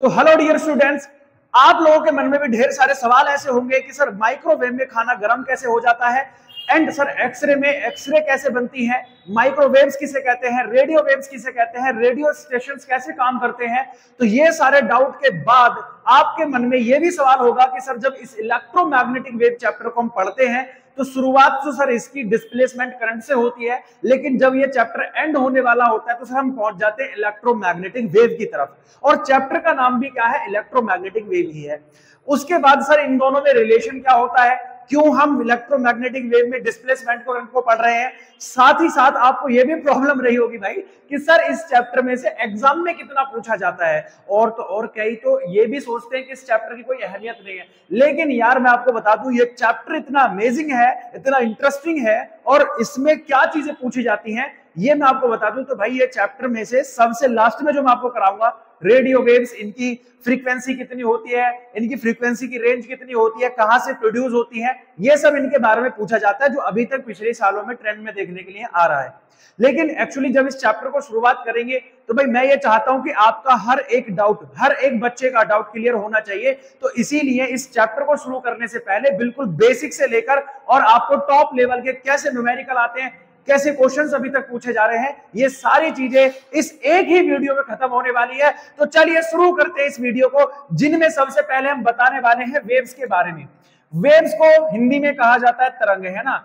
तो hello dear students, आप लोगों के मन में भी ढेर सारे सवाल ऐसे होंगे कि सर माइक्रोवेव में खाना गर्म कैसे हो जाता है, एंड सर एक्सरे में एक्सरे कैसे बनती है, माइक्रोवेव्स किसे कहते हैं, रेडियो वेव्स किसे कहते हैं, रेडियो स्टेशंस कैसे काम करते हैं। तो ये सारे डाउट के बाद आपके मन में ये भी सवाल होगा कि सर जब इस इलेक्ट्रोमैग्नेटिक वेव चैप्टर को हम पढ़ते हैं तो शुरुआत तो सर इसकी डिस्प्लेसमेंट करंट से होती है, लेकिन जब ये चैप्टर एंड होने वाला होता है तो सर हम पहुंच जाते हैं इलेक्ट्रोमैग्नेटिक वेव की तरफ, और चैप्टर का नाम भी क्या है, इलेक्ट्रोमैग्नेटिक वेव ही है। उसके बाद सर इन दोनों में रिलेशन क्या होता है, क्यों हम इलेक्ट्रोमैग्नेटिक वेव में डिस्प्लेसमेंट को पढ़ रहे हैं। साथ ही साथ आपको यह भी प्रॉब्लम रही होगी भाई कि सर इस चैप्टर में से एग्जाम में कितना पूछा जाता है, और तो और कई तो ये भी सोचते हैं कि इस चैप्टर की कोई अहमियत नहीं है। लेकिन यार मैं आपको बता दूं, ये चैप्टर इतना अमेजिंग है, इतना इंटरेस्टिंग है, और इसमें क्या चीजें पूछी जाती हैं ये मैं आपको बता दूं। तो भाई ये चैप्टर में से सबसे लास्ट में जो मैं आपको कराऊंगा, रेडियो वेव्स, इनकी फ्रीक्वेंसी कितनी होती है, इनकी फ्रीक्वेंसी की रेंज कितनी होती है, कहां से प्रोड्यूस होती है, ये सब इनके बारे में पूछा जाता है, जो अभी तक पिछले सालों में ट्रेंड में देखने के लिए आ रहा है। लेकिन एक्चुअली जब इस चैप्टर को शुरुआत करेंगे तो भाई मैं ये चाहता हूं कि आपका हर एक डाउट, हर एक बच्चे का डाउट क्लियर होना चाहिए। तो इसीलिए इस चैप्टर को शुरू करने से पहले बिल्कुल बेसिक से लेकर और आपको टॉप लेवल के कैसे न्यूमेरिकल आते हैं, कैसे क्वेश्चंस अभी तक पूछे जा रहे हैं, ये सारी चीजें इस एक ही वीडियो में खत्म होने वाली है। तो चलिए शुरू करते हैं इस वीडियो को, जिनमें सबसे पहले हम बताने वाले हैं वेव्स के बारे में। वेव्स को हिंदी में कहा जाता है तरंग, है ना।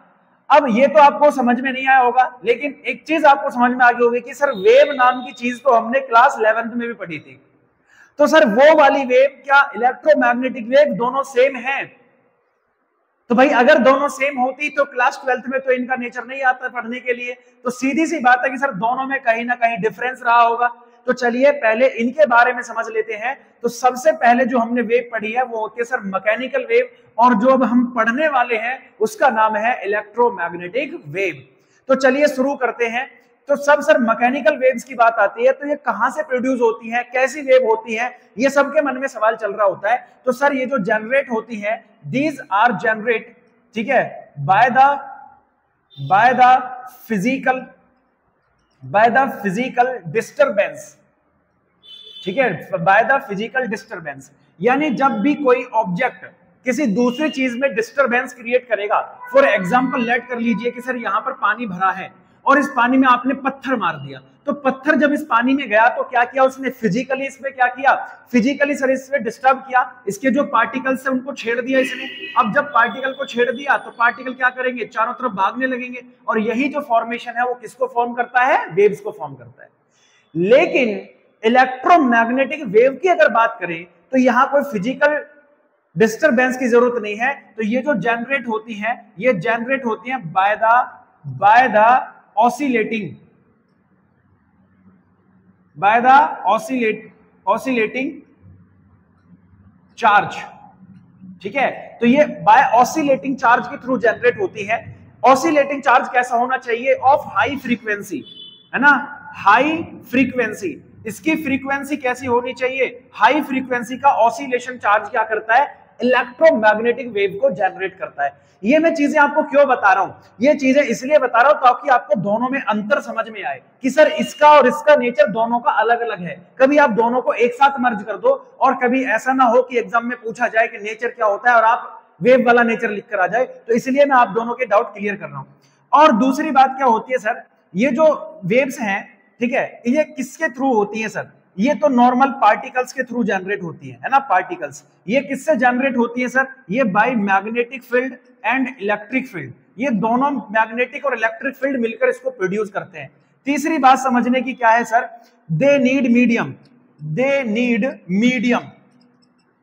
अब ये तो आपको समझ में नहीं आया होगा, लेकिन एक चीज आपको समझ में आ गई होगी कि सर वेव नाम की चीज तो हमने क्लास 11th में भी पढ़ी थी। तो सर वो वाली वेव क्या इलेक्ट्रोमैग्नेटिक वेव दोनों सेम है? तो भाई अगर दोनों सेम होती तो क्लास 12th में तो इनका नेचर नहीं आता पढ़ने के लिए। तो सीधी सी बात है कि सर दोनों में कहीं ना कहीं डिफरेंस रहा होगा। तो चलिए पहले इनके बारे में समझ लेते हैं। तो सबसे पहले जो हमने वेव पढ़ी है वो होती है सर मैकेनिकल वेव, और जो अब हम पढ़ने वाले हैं उसका नाम है इलेक्ट्रोमैग्नेटिक वेव। तो चलिए शुरू करते हैं। तो सब सर मैकेनिकल वेव्स की बात आती है तो ये कहां से प्रोड्यूस होती है, कैसी वेव होती है, ये सबके मन में सवाल चल रहा होता है। तो सर ये जो जनरेट होती है, दीज आर जनरेट, ठीक है, बाय द फिजिकल डिस्टरबेंस, ठीक है, बाय द फिजिकल डिस्टरबेंस। यानी जब भी कोई ऑब्जेक्ट किसी दूसरी चीज में डिस्टरबेंस क्रिएट करेगा, फॉर एग्जांपल लेट कर लीजिए कि सर यहां पर पानी भरा है और इस पानी में आपने पत्थर मार दिया, तो पत्थर जब इस पानी में गया तो क्या किया उसने, फिजिकली इसमें क्या किया, फिजिकली सर इसमें डिस्टर्ब किया, इसके जो पार्टिकल्स है उनको छेड़ दिया इसने। अब जब पार्टिकल को छेड़ दिया तो पार्टिकल क्या करेंगे, चारों तरफ भागने लगेंगे, और यही जो फॉर्मेशन है वो किसको फॉर्म करता है, वेव्स को फॉर्म करता है। लेकिन इलेक्ट्रोमैग्नेटिक वेव की अगर बात करें तो यहां कोई फिजिकल डिस्टरबेंस की जरूरत नहीं है। तो ये जो जनरेट होती है, ये जनरेट होती है बाय द ऑसिलेटिंग चार्ज, ठीक है। तो ये बाय ऑसिलेटिंग चार्ज के थ्रू जनरेट होती है। ऑसिलेटिंग चार्ज कैसा होना चाहिए, ऑफ हाई फ्रीक्वेंसी, है ना, हाई फ्रीक्वेंसी। इसकी फ्रीक्वेंसी कैसी होनी चाहिए, हाई फ्रीक्वेंसी का ऑसिलेशन चार्ज क्या करता है, इलेक्ट्रोमैग्नेटिक वेव को जनरेट करता है। ये मैं चीजें आपको क्यों बता रहा हूं, ये चीजें इसलिए बता रहा हूं ताकि आपको दोनों में अंतर समझ में आए कि सर इसका और इसका नेचर दोनों का अलग अलग है। कभी आप दोनों को एक साथ मर्ज कर दो, और कभी ऐसा ना हो कि एग्जाम में पूछा जाए कि नेचर क्या होता है और आप वेव वाला नेचर लिख कर आ जाए। तो इसलिए मैं आप दोनों के डाउट क्लियर कर रहा हूं। और दूसरी बात क्या होती है सर, ये जो वेव्स हैं, ठीक है, ये किसके थ्रू होती है सर, ये तो नॉर्मल पार्टिकल्स के थ्रू जनरेट होती है ना, पार्टिकल्स। ये किससे जनरेट होती है सर, ये by magnetic field and electric field. ये दोनों मैग्नेटिक और इलेक्ट्रिक फील्ड मिलकर इसको प्रोड्यूस करते हैं। तीसरी बात समझने की क्या है सर, दे नीड मीडियम,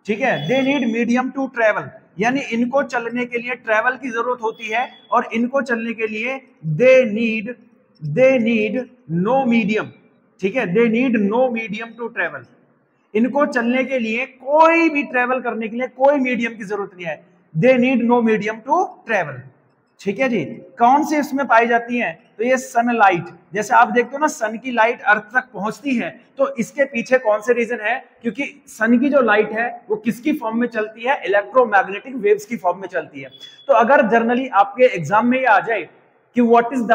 ठीक है, they need medium to travel, यानी इनको चलने के लिए ट्रेवल की जरूरत होती है, और इनको चलने के लिए दे नीड नो मीडियम, ठीक है, they need no medium to travel. इनको चलने के लिए, कोई भी ट्रेवल करने के लिए कोई मीडियम की जरूरत नहीं है, they need no medium to travel, ठीक है जी। कौन सी इसमें पाई जाती है, तो ये सनलाइट, जैसे आप देखते हो ना सन की लाइट अर्थ तक पहुंचती है, तो इसके पीछे कौन से रीजन है, क्योंकि सन की जो लाइट है वो किसकी फॉर्म में चलती है, इलेक्ट्रोमैग्नेटिक वेव्स की फॉर्म में चलती है। तो अगर जनरली आपके एग्जाम में ये आ जाए कि what is the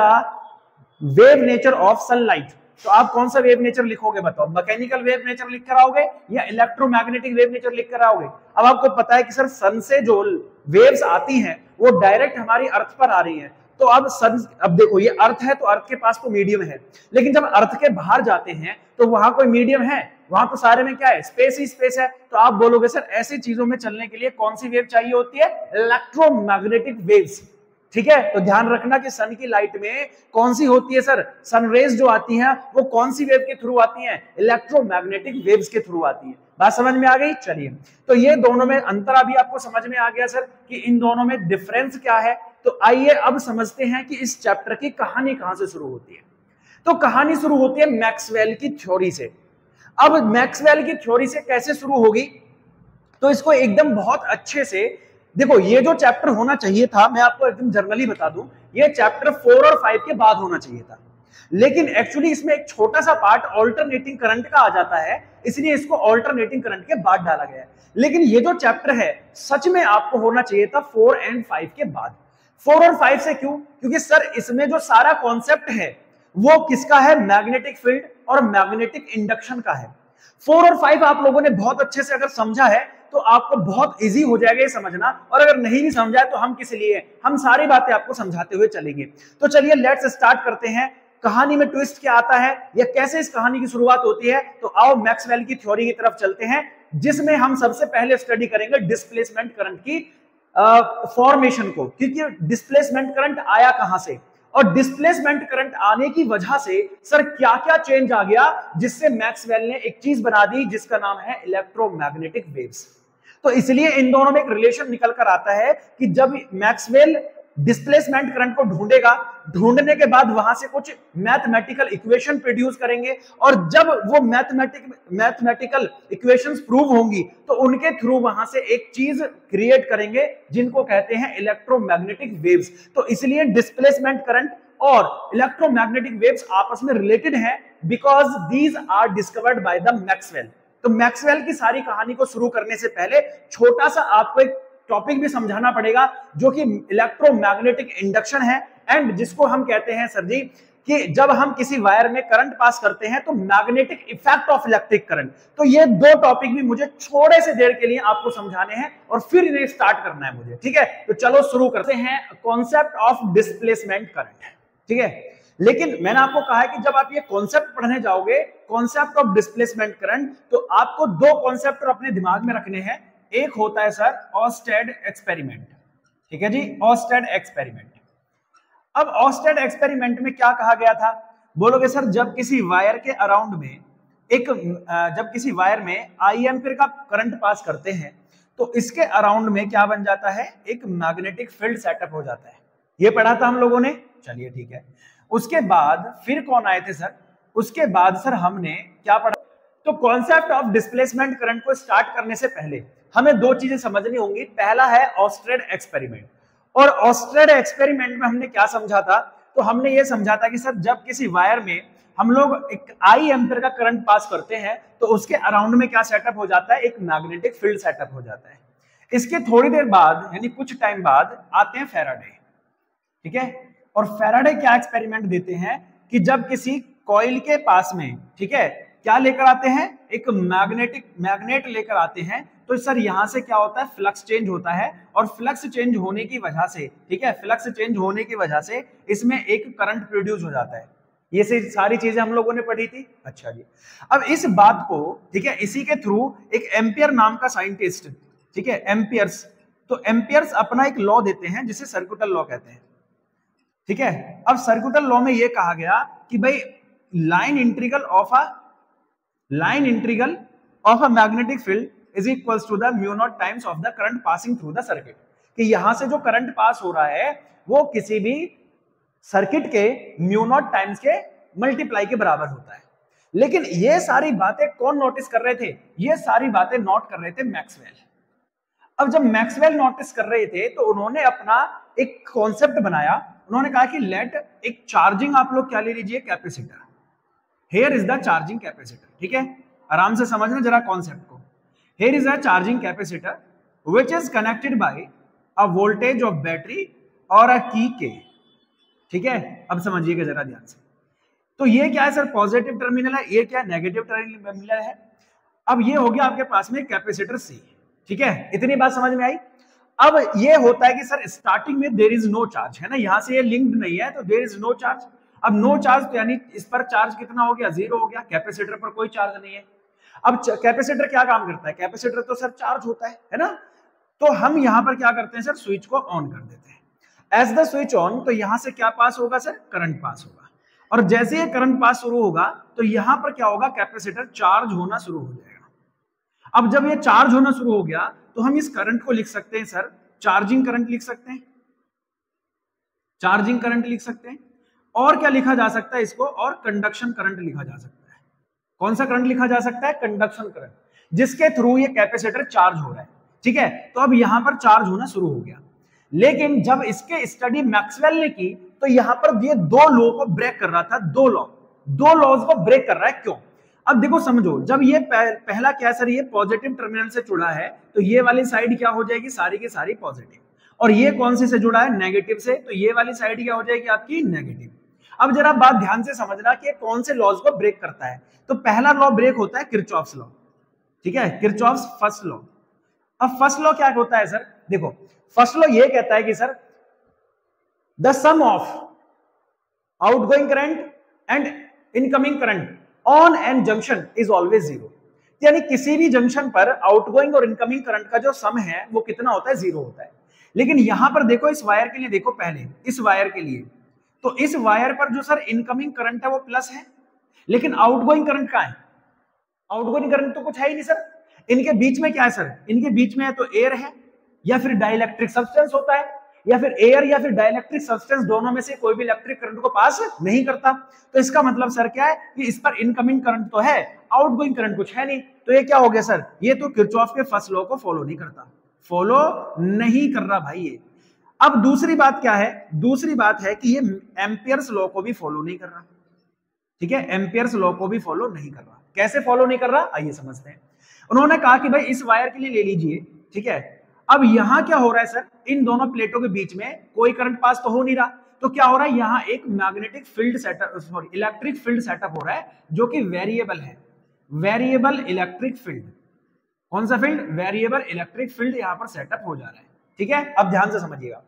wave nature of sunlight, तो आप कौन सा वेव नेचर लिखोगे बताओ? मैकेनिकल वेव नेचर लिख कर आओगे या इलेक्ट्रोमैग्नेटिक वेव नेचर लिख कर आओगे? अब आपको पता है कि सर सन से जो वेव्स आती हैं वो डायरेक्ट हमारी अर्थ पर आ रही हैं, तो अब देखो ये अर्थ है तो अर्थ के पास तो मीडियम है, लेकिन जब अर्थ के बाहर जाते हैं तो वहां कोई मीडियम है? वहां तो सारे में क्या है? स्पेस ही स्पेस है। तो आप बोलोगे सर ऐसी चीजों में चलने के लिए कौन सी वेव चाहिए होती है? Electromagnetic waves. ठीक है, तो ध्यान रखना कि सन की लाइट में कौन सी होती है सर? सनरेज जो आती हैं वो कौन सी वेव के थ्रू आती हैं? इलेक्ट्रोमैग्नेटिक वेव्स के थ्रू आती हैं। बात समझ में आ गई? चलिए, तो ये दोनों में अंतर अभी आपको समझ में आ गया सर कि इन दोनों में डिफरेंस क्या है। तो आइए अब समझते हैं कि इस चैप्टर की कहानी कहां से शुरू होती है। तो कहानी शुरू होती है मैक्सवेल की थ्योरी से। अब मैक्सवेल की थ्योरी से कैसे शुरू होगी? तो इसको एकदम बहुत अच्छे से देखो, ये जो चैप्टर होना चाहिए था, मैं आपको एकदम जनरली बता दूं, ये चैप्टर 4 और 5 के बाद होना चाहिए था, लेकिन एक्चुअली इसमें एक छोटा सा पार्ट ऑल्टरनेटिंग करंट का आ जाता है, इसलिए इसको ऑल्टरनेटिंग करंट के बाद डाला गया है। लेकिन ये जो चैप्टर है सच में आपको होना चाहिए था 4 और 5 के बाद। 4 और 5 से क्यों? क्योंकि सर इसमें जो सारा कॉन्सेप्ट है वो किसका है? मैग्नेटिक फील्ड और मैग्नेटिक इंडक्शन का है। 4 और 5 आप लोगों ने बहुत अच्छे से अगर समझा है तो आपको बहुत इजी हो जाएगा ये समझना, और अगर नहीं भी समझा है तो हम किस लिए? हम सारी बातें आपको समझाते हुए चलेंगे। तो चलिए लेट्स स्टार्ट करते हैं। कहानी में ट्विस्ट क्या आता है या कैसे इस कहानी की शुरुआत होती है, तो आओ मैक्सवेल की थ्योरी की तरफ चलते हैं, जिसमें हम सबसे पहले स्टडी करेंगे डिस्प्लेसमेंट करंट की फॉर्मेशन को, क्योंकि डिस्प्लेसमेंट करंट आया कहां से और डिस्प्लेसमेंट करंट आने की वजह से सर क्या क्या चेंज आ गया, जिससे मैक्सवेल ने एक चीज बना दी जिसका नाम है इलेक्ट्रोमैग्नेटिक वेव्स। तो इसलिए इन दोनों में एक रिलेशन निकल कर आता है कि जब मैक्सवेल डिस्प्लेसमेंट करंट को ढूंढेगा, ढूंढने के बाद वहां से कुछ मैथमेटिकल इक्वेशन प्रोड्यूस करेंगे, और जब वो मैथमेटिकल इक्वेशंस प्रूव होंगी तो उनके थ्रू वहां से एक चीज क्रिएट करेंगे जिनको कहते हैं इलेक्ट्रोमैग्नेटिक वेव्स। तो इसलिए डिस्प्लेसमेंट करंट और इलेक्ट्रोमैग्नेटिक वेव्स आपस में रिलेटेड हैं, because these are discovered by the Maxwell. तो मैक्सवेल की सारी कहानी को शुरू करने से पहले छोटा सा आपको एक टॉपिक भी समझाना पड़ेगा जो कि इलेक्ट्रोमैग्नेटिक इंडक्शन है, एंड जिसको हम कहते हैं सर जी कि जब हम किसी वायर में करंट पास करते हैं तो magnetic effect of electric current. तो ये दो टॉपिक भी मुझे थोड़े से देर के लिए आपको समझाने हैं और फिर इन्हें स्टार्ट करना है मुझे। ठीक है, तो चलो शुरू करते हैं कॉन्सेप्ट ऑफ डिस्प्लेसमेंट करंट। ठीक है, लेकिन मैंने आपको कहा है कि जब आप ये कॉन्सेप्ट पढ़ने जाओगे, कॉन्सेप्ट ऑफ डिस्प्लेसमेंट करंट, तो आपको दो कॉन्सेप्ट अपने दिमाग में रखने हैं। एक होता है सर ऑस्टेड एक्सपेरिमेंट। ठीक है जी, ऑस्टेड एक्सपेरिमेंट। अब ऑस्टेड एक्सपेरिमेंट में क्या कहा गया था? बोलोगे सर जब किसी वायर के अराउंड में जब किसी वायर में आई एम्पीयर का करंट पास करते हैं तो इसके अराउंड में क्या बन जाता है? एक मैग्नेटिक फील्ड सेटअप हो जाता है। ये पढ़ा था हम लोगों ने। चलिए ठीक है, उसके बाद फिर कौन आए थे सर? उसके बाद सर हमने क्या पढ़ा? तो कॉन्सेप्ट ऑफ डिस्प्लेसमेंट करंट को स्टार्ट करने से पहले हमें दो चीजें समझनी होंगी। पहला है ऑस्टेड एक्सपेरिमेंट, और ऑस्टेड एक्सपेरिमेंट में हमने क्या समझा था? तो हमने ये समझा था कि सर जब किसी वायर में हम लोग एक आई एम्पीयर का करंट पास करते हैं तो उसके अराउंड में क्या सेटअप हो जाता है? एक मैग्नेटिक फील्ड सेटअप हो जाता है। इसके थोड़ी देर बाद यानी कुछ टाइम बाद आते हैं फैराडे। ठीक है, और फैराडे क्या एक्सपेरिमेंट देते हैं कि जब किसी कॉइल के पास में, ठीक है, क्या लेकर आते हैं? एक मैग्नेट लेकर आते हैं। तो सर यहां से क्या होता है? फ्लक्स चेंज होता है, और फ्लक्स चेंज होने की वजह से, ठीक है, फ्लक्स चेंज होने की वजह से इसमें एक करंट प्रोड्यूस हो जाता है। ये सारी चीजें हम लोगों ने पढ़ी थी। अच्छा जी, अब इस बात को, ठीक है, इसी के थ्रू एक एम्पियर नाम का साइंटिस्ट, ठीक है, एम्पियर्स, तो एम्पियर्स अपना एक लॉ देते हैं जिसे सर्कुटल लॉ कहते हैं। ठीक है, अब सर्कुटल लॉ में यह कहा गया कि भाई line integral of a magnetic field is equals to the mu naught times of the current passing through the circuit, कि यहां से जो करंट पास हो रहा है वो किसी भी सर्किट के म्यू नॉट टाइम्स के मल्टीप्लाई के बराबर होता है। लेकिन ये सारी बातें कौन नोटिस कर रहे थे? ये सारी बातें नोट कर रहे थे मैक्सवेल। अब जब मैक्सवेल नोटिस कर रहे थे तो उन्होंने अपना एक कॉन्सेप्ट बनाया। उन्होंने कहा कि लेट एक चार्जिंग, आप लोग क्या ले लीजिए, capacitor. Here is the charging capacitor. ठीक है, आराम से समझना जरा कॉन्सेप्ट को। Here is a charging capacitor which is connected by a voltage of battery और अ की के। ठीक है, अब समझिएगा जरा ध्यान से। तो ये क्या है सर, पॉजिटिव टर्मिनल है, ये क्या नेगेटिव टर्मिनल है। अब ये हो गया आपके पास में कैपेसिटर सी, ठीक है, इतनी बात समझ में आई। अब ये होता है कि सर स्टार्टिंग में देयर इज नो चार्ज, है ना, यहां से ये लिंक्ड नहीं है तो देयर इज नो चार्ज। अब नो चार्ज तो यानी इस पर चार्ज कितना हो गया, जीरो हो गया, कैपेसिटर पर कोई चार्ज नहीं है। अब कैपेसिटर क्या काम करता है, कैपेसिटर तो सर चार्ज होता है ना। तो हम यहां पर क्या करते हैं सर, स्विच को ऑन कर देते हैं। एज द स्विच ऑन, तो यहां से क्या पास होगा सर, करंट पास होगा। और जैसे ये करंट पास शुरू होगा तो यहां पर क्या होगा, कैपेसिटर चार्ज होना शुरू हो जाएगा। अब जब ये चार्ज होना शुरू हो गया तो हम इस करंट को लिख सकते हैं सर, चार्जिंग करंट लिख सकते हैं, चार्जिंग करंट लिख सकते हैं। और क्या लिखा जा सकता है इसको, और कंडक्शन करंट लिखा जा सकता है। कौन सा करंट लिखा जा सकता है, कंडक्शन करंट, जिसके थ्रू ये कैपेसिटर चार्ज हो रहा है, ठीक है। तो अब यहां पर चार्ज होना शुरू हो गया। लेकिन जब इसके स्टडी मैक्सवेल ने की तो यहां पर ये दो लॉ को ब्रेक कर रहा था, दो लॉज को ब्रेक कर रहा है। क्यों, अब देखो समझो, जब ये पहला क्या सर, ये पॉजिटिव टर्मिनल से जुड़ा है तो ये वाली साइड क्या हो जाएगी, सारी की सारी पॉजिटिव। और ये कौन से जुड़ा है, नेगेटिव से, तो ये वाली साइड क्या हो जाएगी आपकी, नेगेटिव। अब जरा बात ध्यान से समझना कि कौन से लॉज को ब्रेक करता है। तो पहला लॉ ब्रेक होता है किरचॉफ्स लॉ, ठीक है, किरचॉफ्स फर्स्ट लॉ। अब फर्स्ट लॉ क्या होता है सर, देखो फर्स्ट लॉ ये कहता है कि sir the sum of outgoing current and incoming current on an junction is always zero. यानी किसी भी जंक्शन पर आउटगोइंग और इनकमिंग करंट का जो सम है वो कितना होता है, जीरो होता है। लेकिन यहां पर देखो इस वायर के लिए, देखो पहले इस वायर के लिए, तो इस वायर पर जो सर इनकमिंग करंट है वो प्लस है, लेकिन आउटगोइंग करंट कहां है, आउटगोइंग करंट तो कुछ है ही नहीं सर। इनके बीच में क्या है सर, इनके बीच में है तो एयर है, या फिर डाइलेक्ट्रिक सब्सटेंस होता है, या फिर एयर या फिर डाइलेक्ट्रिक सब्सटेंस, दोनों में से कोई भी इलेक्ट्रिक करंट को पास नहीं करता। तो इसका मतलब सर क्या है कि इस पर इनकमिंग करंट तो है, आउटगोइंग करंट कुछ है नहीं। तो ये क्या हो गया सर, ये तो किरचॉफ के फर्स्ट लॉ को फॉलो नहीं करता, फॉलो नहीं कर रहा भाई ये। अब दूसरी बात क्या है, दूसरी बात है कि ये एम्पियर्स लॉ को भी फॉलो नहीं कर रहा, ठीक है, एम्पियर्स लॉ को भी फॉलो नहीं कर रहा। कैसे फॉलो नहीं कर रहा, आइए समझते हैं। उन्होंने कहा कि भाई इस वायर के लिए ले लीजिए, ठीक है। अब यहां क्या हो रहा है सर, इन दोनों प्लेटों के बीच में कोई करंट पास तो हो नहीं रहा, तो क्या हो रहा है, यहां एक magnetic field setup, sorry electric field setup हो रहा है जो कि वेरिएबल है, वेरिएबल इलेक्ट्रिक फील्ड। कौन सा फील्ड, वेरिएबल इलेक्ट्रिक फील्ड यहां पर सेटअप हो जा रहा है, ठीक है। अब ध्यान से समझिएगा।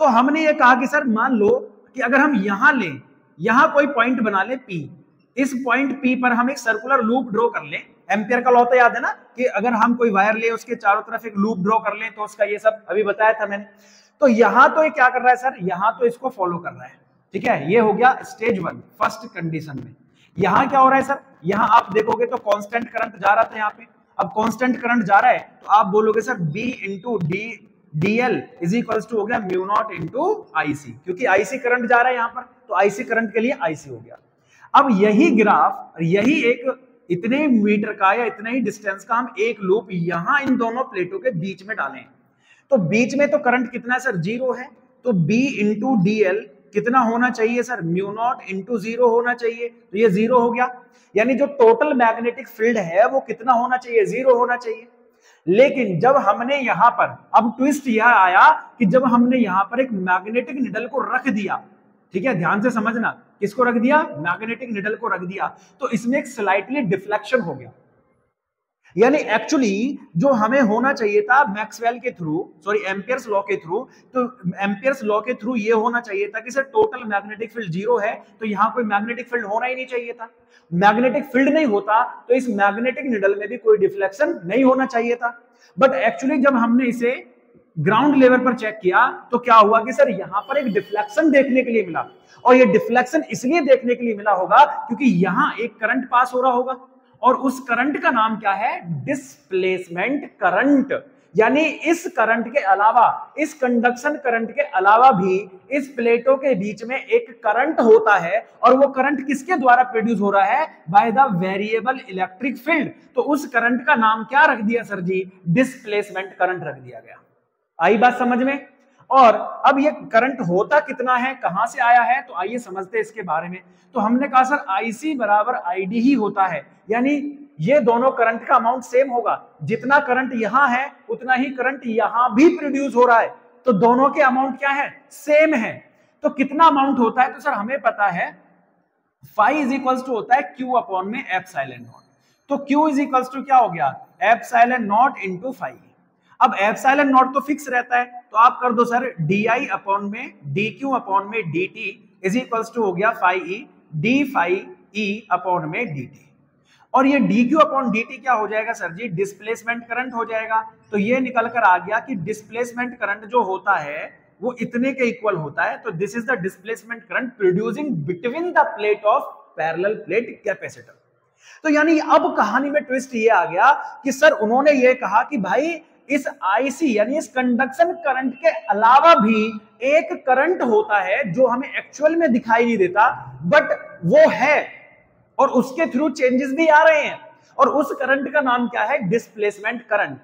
तो हमने ये कहा कि सर मान लो कि अगर हम यहां लें, यहां कोई पॉइंट बना ले P, इस पॉइंट P पर हम एक सर्कुलर लूप ड्रॉ कर लें। एम्पियर का लॉ तो याद है ना कि अगर हम कोई वायर ले उसके चारों तरफ एक लूप ड्रॉ कर लें तो उसका ये सब अभी बताया था मैंने। तो यहां तो ये क्या कर रहा है सर, यहां तो इसको फॉलो कर रहा है, ठीक है। ये हो गया स्टेज 1 फर्स्ट कंडीशन में। यहां क्या हो रहा है सर, यहां आप देखोगे तो कांस्टेंट करंट जा रहा था यहाँ पे। अब कांस्टेंट करंट जा रहा है तो आप बोलोगे sir B into DL is equals to हो गया म्यू नॉट इंटू IC, क्योंकि IC करंट जा रहा है यहां पर, तो IC करंट के लिए IC हो गया। अब यही ग्राफ, यही एक इतने मीटर का या इतने ही डिस्टेंस का हम एक लूप यहां इन दोनों प्लेटों के बीच में डालें, तो बीच में तो करंट कितना है सर, जीरो है। तो B इंटू DL कितना होना चाहिए sir, mu naught into zero होना चाहिए, तो ये जीरो हो गया। यानी जो टोटल मैग्नेटिक फील्ड है वो कितना होना चाहिए, जीरो होना चाहिए। लेकिन जब हमने यहां पर, अब ट्विस्ट यह आया कि जब हमने यहां पर एक मैग्नेटिक निडल को रख दिया, ठीक है, ध्यान से समझना, किसको रख दिया, मैग्नेटिक निडल को रख दिया, तो इसमें एक स्लाइटली डिफ्लेक्शन हो गया। यानी एक्चुअली जो हमें होना चाहिए था मैक्सवेल के थ्रू, सॉरी एम्पियर्स लॉ के थ्रू, तो एम्पियर्स लॉ के थ्रू ये होना चाहिए था कि sir total magnetic field zero है, तो यहां कोई मैग्नेटिक फील्ड होना ही नहीं चाहिए था। मैग्नेटिक फील्ड नहीं होता तो इस मैग्नेटिक निडल में भी कोई डिफ्लेक्शन नहीं होना चाहिए था। बट एक्चुअली जब हमने इसे ग्राउंड लेवल पर चेक किया तो क्या हुआ कि सर यहां पर एक डिफ्लेक्शन देखने के लिए मिला, और ये डिफ्लेक्शन इसलिए देखने के लिए मिला होगा क्योंकि यहां एक करंट पास हो रहा होगा, और उस करंट का नाम क्या है, डिस्प्लेसमेंट करंट। यानी इस करंट के अलावा, इस कंडक्शन करंट के अलावा भी इस प्लेटों के बीच में एक करंट होता है, और वो करंट किसके द्वारा प्रोड्यूस हो रहा है, by the variable electric field. तो उस करंट का नाम क्या रख दिया सर जी, डिस्प्लेसमेंट करंट रख दिया गया। आई बात समझ में। और अब ये करंट होता कितना है, कहां से आया है, तो आइए समझते हैं इसके बारे में। तो हमने कहा सर IC बराबर ID ही होता है, यानी ये दोनों करंट का अमाउंट सेम होगा। जितना करंट यहां है उतना ही करंट यहां भी प्रोड्यूस हो रहा है, तो दोनों के अमाउंट क्या है, सेम है। तो कितना अमाउंट होता है, तो सर हमें पता है फाई इज इक्वल्स टू होता है क्यू अपॉन में एप्सिलॉन नॉट। तो क्यू इज इक्वल्स टू क्या हो गया, एप्सिलॉन नॉट इंटू फाई। अब एप्सिलॉन नॉट तो फिक्स रहता है, तो आप कर दो सर डी आई अपॉन में डी क्यू अपॉन में d t is equals to हो गया phi E d phi E upon में डी टी। और ये d q upon d t क्या हो जाएगा सर जी, डिस्प्लेसमेंट करंट हो जाएगा। तो ये निकल कर आ गया कि डिस्प्लेसमेंट करंट जो होता है वो इतने के इक्वल होता है। तो this is the displacement current producing between the plate of parallel plate capacitor. तो यानी अब कहानी में ट्विस्ट ये आ गया कि सर उन्होंने ये कहा कि भाई इस आईसी यानी इस कंडक्शन करंट के अलावा भी एक करंट होता है जो हमें एक्चुअल में दिखाई नहीं देता, बट वो है और उसके थ्रू चेंजेस भी आ रहे हैं, और उस करंट का नाम क्या है, डिस्प्लेसमेंट करंट।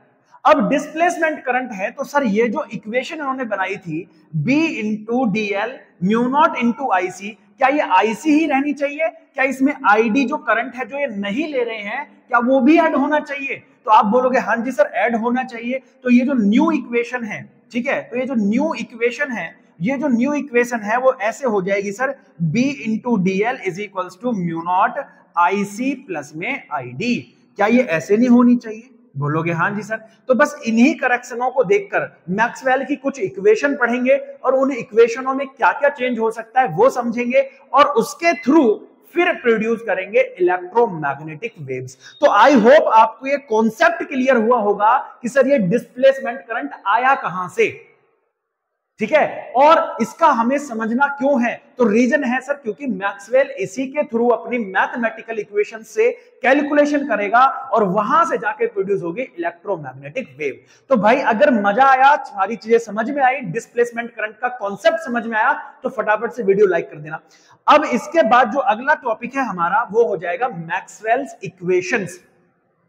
अब डिस्प्लेसमेंट करंट है तो सर ये जो इक्वेशन उन्होंने बनाई थी B into D L mu not into I C, क्या ये आईसी ही रहनी चाहिए, क्या इसमें आईडी जो करंट है जो ये नहीं ले रहे हैं क्या वो भी ऐड होना चाहिए? तो आप बोलोगे हाँ जी सर ऐड होना चाहिए। तो ये जो न्यू इक्वेशन है, ठीक है, तो ये जो न्यू इक्वेशन है, ये जो न्यू इक्वेशन है वो ऐसे हो जाएगी sir B into D l is equals to mu naught I C plus में आई डी। क्या ये ऐसे नहीं होनी चाहिए? बोलोगे हाँ जी सर। तो बस इन्हीं करेक्शनों को देखकर मैक्सवेल की कुछ इक्वेशन पढ़ेंगे और उन इक्वेशनों में क्या क्या चेंज हो सकता है वो समझेंगे, और उसके थ्रू फिर प्रोड्यूस करेंगे इलेक्ट्रोमैग्नेटिक वेव्स। तो आई होप आपको ये कॉन्सेप्ट क्लियर हुआ होगा कि सर ये डिस्प्लेसमेंट करंट आया कहां से, ठीक है, और इसका हमें समझना क्यों है। तो रीजन है सर क्योंकि मैक्सवेल इसी के थ्रू अपनी मैथमेटिकल इक्वेशन से कैलकुलेशन करेगा और वहां से जाके प्रोड्यूस होगी इलेक्ट्रोमैग्नेटिक वेव। तो भाई अगर मजा आया, सारी चीजें समझ में आई, डिस्प्लेसमेंट करंट का कॉन्सेप्ट समझ में आया, तो फटाफट से वीडियो लाइक कर देना। अब इसके बाद जो अगला टॉपिक है हमारा वो हो जाएगा मैक्सवेल्स इक्वेशंस,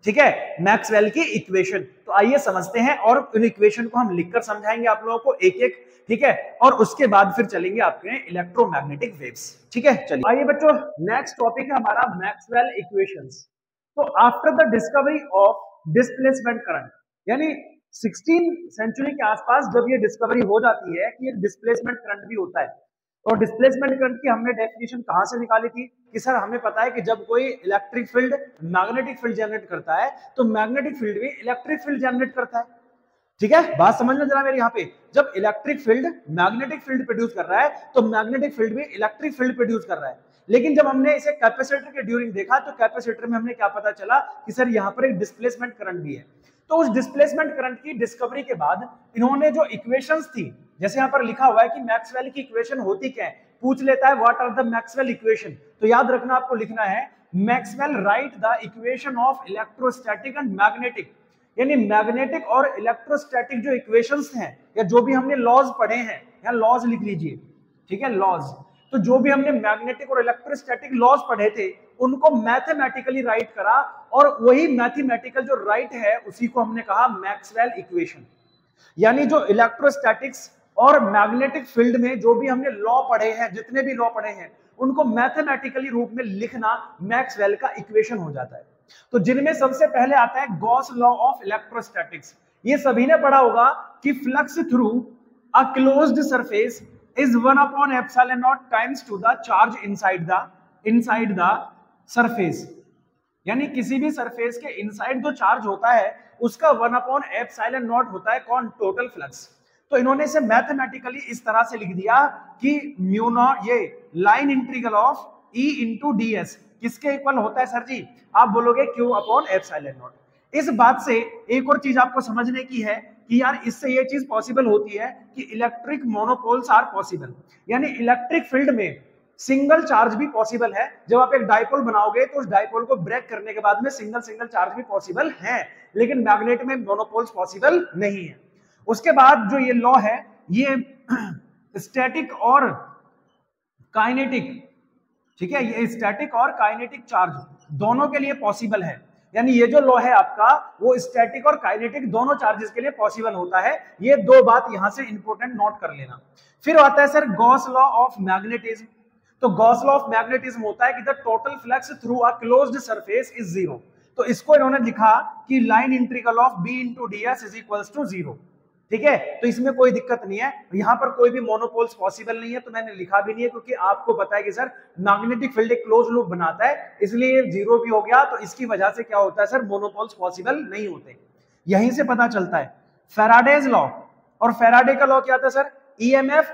ठीक है, मैक्सवेल की इक्वेशन। तो आइए समझते हैं और उन इक्वेशन को हम लिखकर समझाएंगे आप लोगों को एक एक, ठीक है, और उसके बाद फिर चलेंगे आपके इलेक्ट्रोमैग्नेटिक वेव्स, ठीक है। चलिए आइए बच्चों, नेक्स्ट टॉपिक है हमारा मैक्सवेल इक्वेशंस। तो after the discovery of displacement current, यानी 16वीं सेंचुरी के आसपास जब ये डिस्कवरी हो जाती है कि ये डिस्प्लेसमेंट करंट भी होता है, और डिस्प्लेसमेंट करंट की हमने डेफिनेशन कहां से निकाली थी कि सर हमें पता है कि जब कोई electric field magnetic field generate करता है तो मैग्नेटिक फील्ड भी इलेक्ट्रिक फील्ड जनरेट करता है, ठीक है, बात समझना जरा मेरे यहाँ पे। जब electric field magnetic field produce कर रहा है तो मैग्नेटिक फील्ड भी इलेक्ट्रिक फील्ड प्रोड्यूस कर रहा है। लेकिन जब हमने इसे कैपेसिटर के ड्यूरिंग देखा तो कैपेसिटर में हमने क्या पता चला कि सर यहाँ पर एक डिस्प्लेसमेंट करंट भी है। तो उस डिस्प्लेसमेंट करंट की डिस्कवरी के बाद इन्होंने जो इक्वेशंस थी, जैसे यहाँ पर लिखा हुआ है कि मैक्सवेल की इक्वेशन होती क्या है, पूछ लेता है what are the Maxwell equation. तो याद रखना आपको लिखना है Maxwell write the equation of electrostatic and magnetic, यानी मैग्नेटिक और इलेक्ट्रोस्टैटिक जो इक्वेशंस हैं या जो भी हमने लॉज पढ़े हैं, यहाँ लॉज लिख लीजिए, ठीक है, लॉज। तो जो भी हमने मैग्नेटिक और इलेक्ट्रोस्टैटिक लॉज पढ़े थे उनको मैथमेटिकली राइट करा, और वही मैथमेटिकल जो राइट है उसी को हमने कहा मैक्सवेल इक्वेशन। यानी जो इलेक्ट्रोस्टैटिक्स और मैग्नेटिक फील्ड में जो भी हमने लॉ पढ़े हैं, जितने भी लॉ पढ़े हैं उनको मैथमेटिकली रूप में लिखना मैक्सवेल का इक्वेशन हो जाता है। तो जिनमें सबसे पहले आता है गॉस लॉ ऑफ इलेक्ट्रोस्टैटिक्स। ये सभी ने पढ़ा होगा कि flux through a closed surface is 1/ε0 times to the charge inside the surface, यानी किसी भी सरफेस के इनसाइड जो चार्ज होता है उसका 1/ε0 होता है कौन, टोटल फ्लक्स। तो इन्होंने इसे मैथमेटिकली इस तरह से लिख दिया कि म्यू नॉट, ये line integral of E into d S किसके इक्वल होता है सर जी, आप बोलोगे Q/ε0। इस बात से एक और चीज आपको समझने की है कि यार इससे ये चीज पॉसिबल होती है कि इलेक्ट्रिक मोनोपोल्स आर पॉसिबल, यानी इलेक्ट्रिक फील्ड में सिंगल चार्ज भी पॉसिबल है। जब आप एक डाइपोल बनाओगे तो उस डाइपोल को ब्रेक करने के बाद में सिंगल चार्ज भी पॉसिबल है, लेकिन मैग्नेट में मोनोपोल्स पॉसिबल नहीं है। उसके बाद जो ये लॉ है ये स्टैटिक और काइनेटिक, ठीक है, ये स्टैटिक और काइनेटिक चार्ज दोनों के लिए पॉसिबल है। यानी ये जो लॉ है आपका वो स्टैटिक और काइनेटिक दोनों चार्जेस के लिए पॉसिबल होता है। ये दो बात यहां से इंपॉर्टेंट नोट कर लेना। फिर आता है sir Gauss law of magnetism. तो गॉस लॉ ऑफ मैग्नेटिज्म होता है कि the total flux through a closed surface is 0। तो इसको इन्होंने लिखा कि line integral of B into d s is equals to 0। ठीक है, तो इसमें कोई दिक्कत नहीं है, यहां पर कोई भी मोनोपोल्स पॉसिबल नहीं है, तो मैंने लिखा भी नहीं है क्योंकि आपको पता है कि सर मैग्नेटिक फील्ड एक क्लोज लूप बनाता है, इसलिए जीरो भी हो गया, तो इसकी वजह से क्या होता है सर, मोनोपोल्स पॉसिबल नहीं होते। यहीं से पता चलता है फैराडेज लॉ, और फैराडे का लॉ क्या था sir, EMF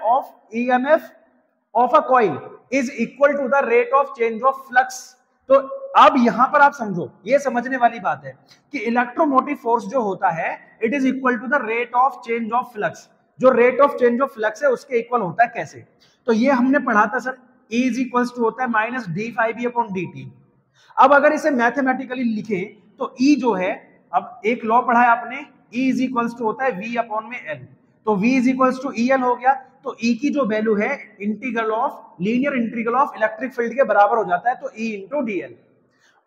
of a coil is equal to the rate of change of flux. तो अब यहां पर आप समझो, ये समझने वाली बात है कि इलेक्ट्रोमोटिव फोर्स जो होता है it is equal to the rate of change of flux, जो rate of change of flux है उसके इक्वल होता है। कैसे, तो ये हमने पढ़ा था sir, E is equal to होता है माइनस d∅b अपॉन dt। अब अगर इसे मैथमेटिकली लिखें तो E जो है, अब एक लॉ पढ़ा है आपने, E इज इक्वल टू होता है v अपॉन में L, तो v is equal to EL हो गया, तो E की जो वैल्यू है integral of linear integral of electric field के बराबर हो जाता है, तो E इंटू dl।